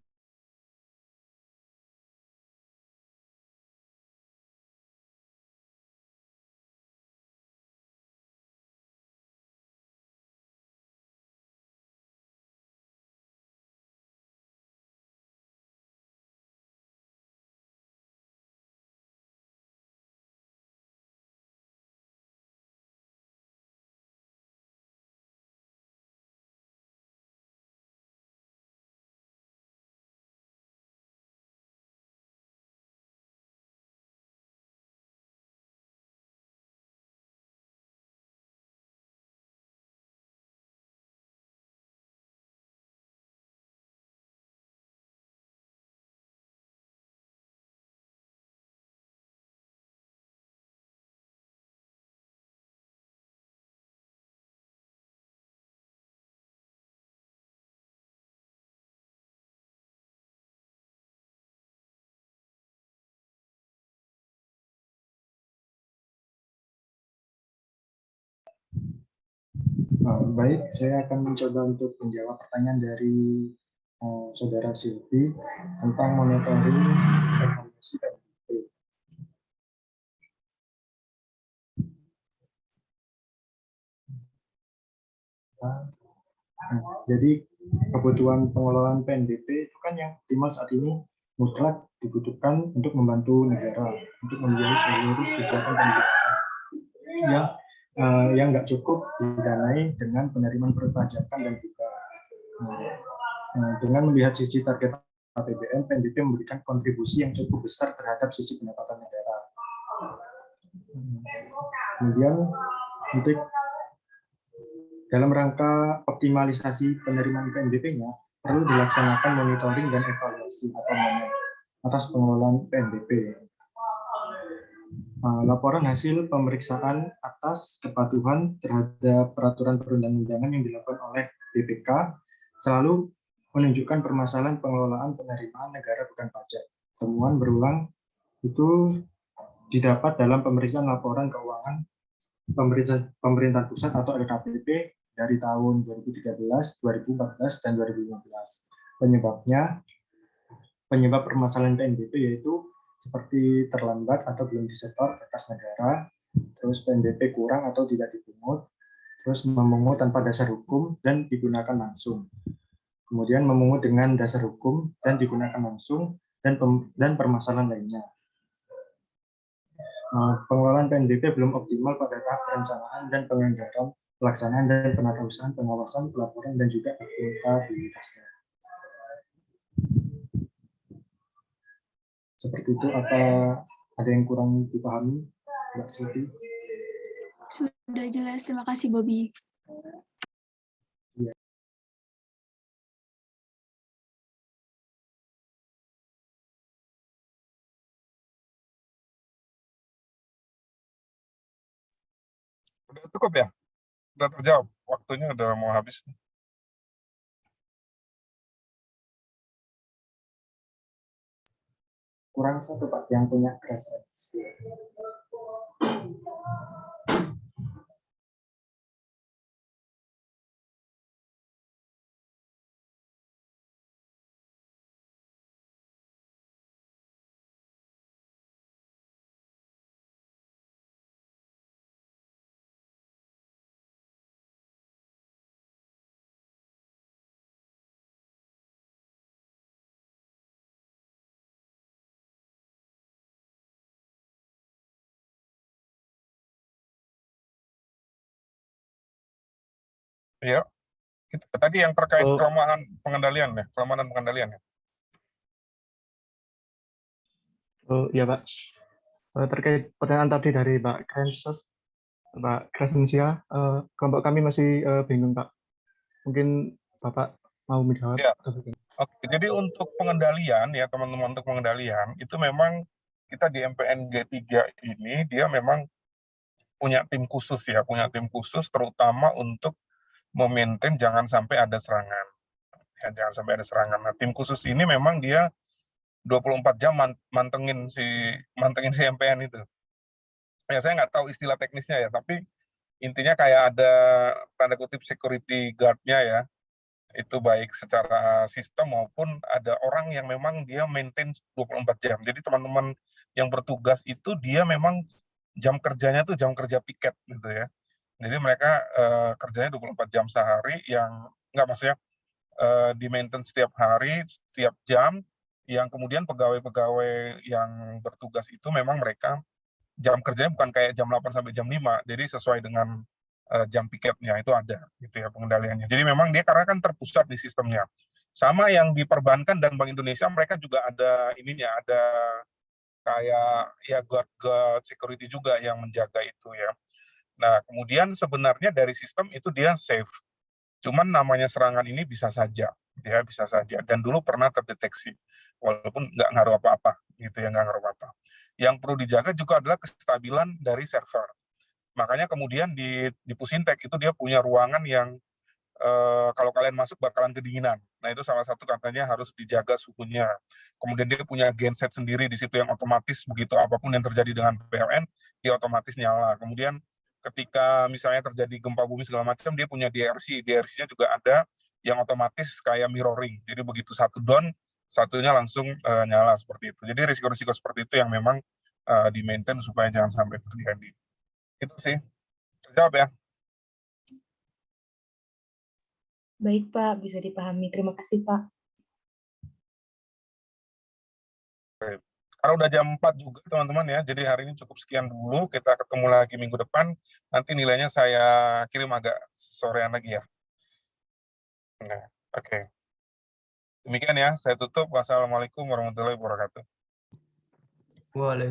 Baik, saya akan mencoba untuk menjawab pertanyaan dari Saudara Silvi tentang monitoring evaluasi PNBP. Jadi kebutuhan pengelolaan PNBP itu kan yang optimal saat ini mutlak dibutuhkan untuk membantu negara untuk membiayai seluruh kegiatan pendidikan yang nggak cukup didanai dengan penerimaan perpajakan dan juga dengan melihat sisi target APBN, PNBP memberikan kontribusi yang cukup besar terhadap sisi pendapatan negara. Kemudian untuk dalam rangka optimalisasi penerimaan PNBP-nya perlu dilaksanakan monitoring dan evaluasi atau atas pengelolaan PNBP. Laporan hasil pemeriksaan atas kepatuhan terhadap peraturan perundang-undangan yang dilakukan oleh BPK selalu menunjukkan permasalahan pengelolaan penerimaan negara bukan pajak. Temuan berulang itu didapat dalam pemeriksaan laporan keuangan pemerintah pusat atau LKPP dari tahun 2013, 2014, dan 2015. Penyebab permasalahan PNBP yaitu seperti terlambat atau belum disetor ke kas negara, terus PNBP kurang atau tidak dipungut, terus memungut tanpa dasar hukum dan digunakan langsung. Kemudian memungut dengan dasar hukum dan digunakan langsung, dan permasalahan lainnya. Pengelolaan PNBP belum optimal pada tahap perencanaan dan penganggaran, pelaksanaan dan penatausahaan, pengawasan, pelaporan, dan juga akuntabilitasnya. Seperti itu, apa ada yang kurang dipahami, Mbak Silvi? Sudah jelas, terima kasih Bobby. Ya. Udah cukup ya? Udah terjawab? Waktunya udah mau habis. Kurang satu Pak yang punya presensi. Ya, tadi yang terkait kelemahan pengendalian ya, kelemahan pengendalian ya. Ya Pak, terkait pertanyaan tadi dari Mbak Crescentia, kelompok kami masih bingung Pak. Mungkin Bapak mau menjawab? Ya. Oke, jadi untuk pengendalian ya teman-teman, untuk pengendalian itu memang kita di MPNG 3 ini dia memang punya tim khusus terutama untuk memaintain jangan sampai ada serangan. Ya, jangan sampai ada serangan. Nah, tim khusus ini memang dia 24 jam mantengin si MPN itu. Ya, saya nggak tahu istilah teknisnya ya, tapi intinya kayak ada tanda kutip security guard-nya ya, itu baik secara sistem maupun ada orang yang memang dia maintain 24 jam. Jadi teman-teman yang bertugas itu dia memang jam kerjanya tuh jam kerja piket gitu ya. Jadi mereka kerjanya 24 jam sehari, yang nggak, maksudnya di maintain setiap hari, setiap jam, yang kemudian pegawai-pegawai yang bertugas itu memang mereka jam kerjanya bukan kayak jam 8 sampai jam 5, jadi sesuai dengan jam piketnya itu ada gitu ya pengendaliannya. Jadi memang dia karena kan terpusat di sistemnya. Sama yang di perbankan dan Bank Indonesia, mereka juga ada ininya, ada kayak ya guard security juga yang menjaga itu ya. Nah, kemudian sebenarnya dari sistem itu dia safe. Cuman namanya serangan ini bisa saja, ya bisa saja. Dan dulu pernah terdeteksi, walaupun nggak ngaruh apa-apa, gitu ya, nggak ngaruh apa-apa. Yang perlu dijaga juga adalah kestabilan dari server. Makanya kemudian di Pusintek itu dia punya ruangan yang kalau kalian masuk bakalan kedinginan. Nah, itu salah satu katanya harus dijaga suhunya. Kemudian dia punya genset sendiri di situ yang otomatis begitu apapun yang terjadi dengan PLN, dia otomatis nyala. Kemudian ketika misalnya terjadi gempa bumi segala macam, dia punya DRC. DRC-nya juga ada yang otomatis kayak mirroring. Jadi begitu satu down, satunya langsung nyala seperti itu. Jadi risiko-risiko seperti itu yang memang di-maintain supaya jangan sampai terjadi. Itu sih. Jawab ya. Baik, Pak, bisa dipahami. Terima kasih, Pak. Karena udah jam 4 juga, teman-teman ya. Jadi hari ini cukup sekian dulu. Kita ketemu lagi minggu depan. Nanti nilainya saya kirim agak sorean lagi ya. Nah, oke. Demikian ya, saya tutup. Wassalamualaikum warahmatullahi wabarakatuh. Waalaikumsalam.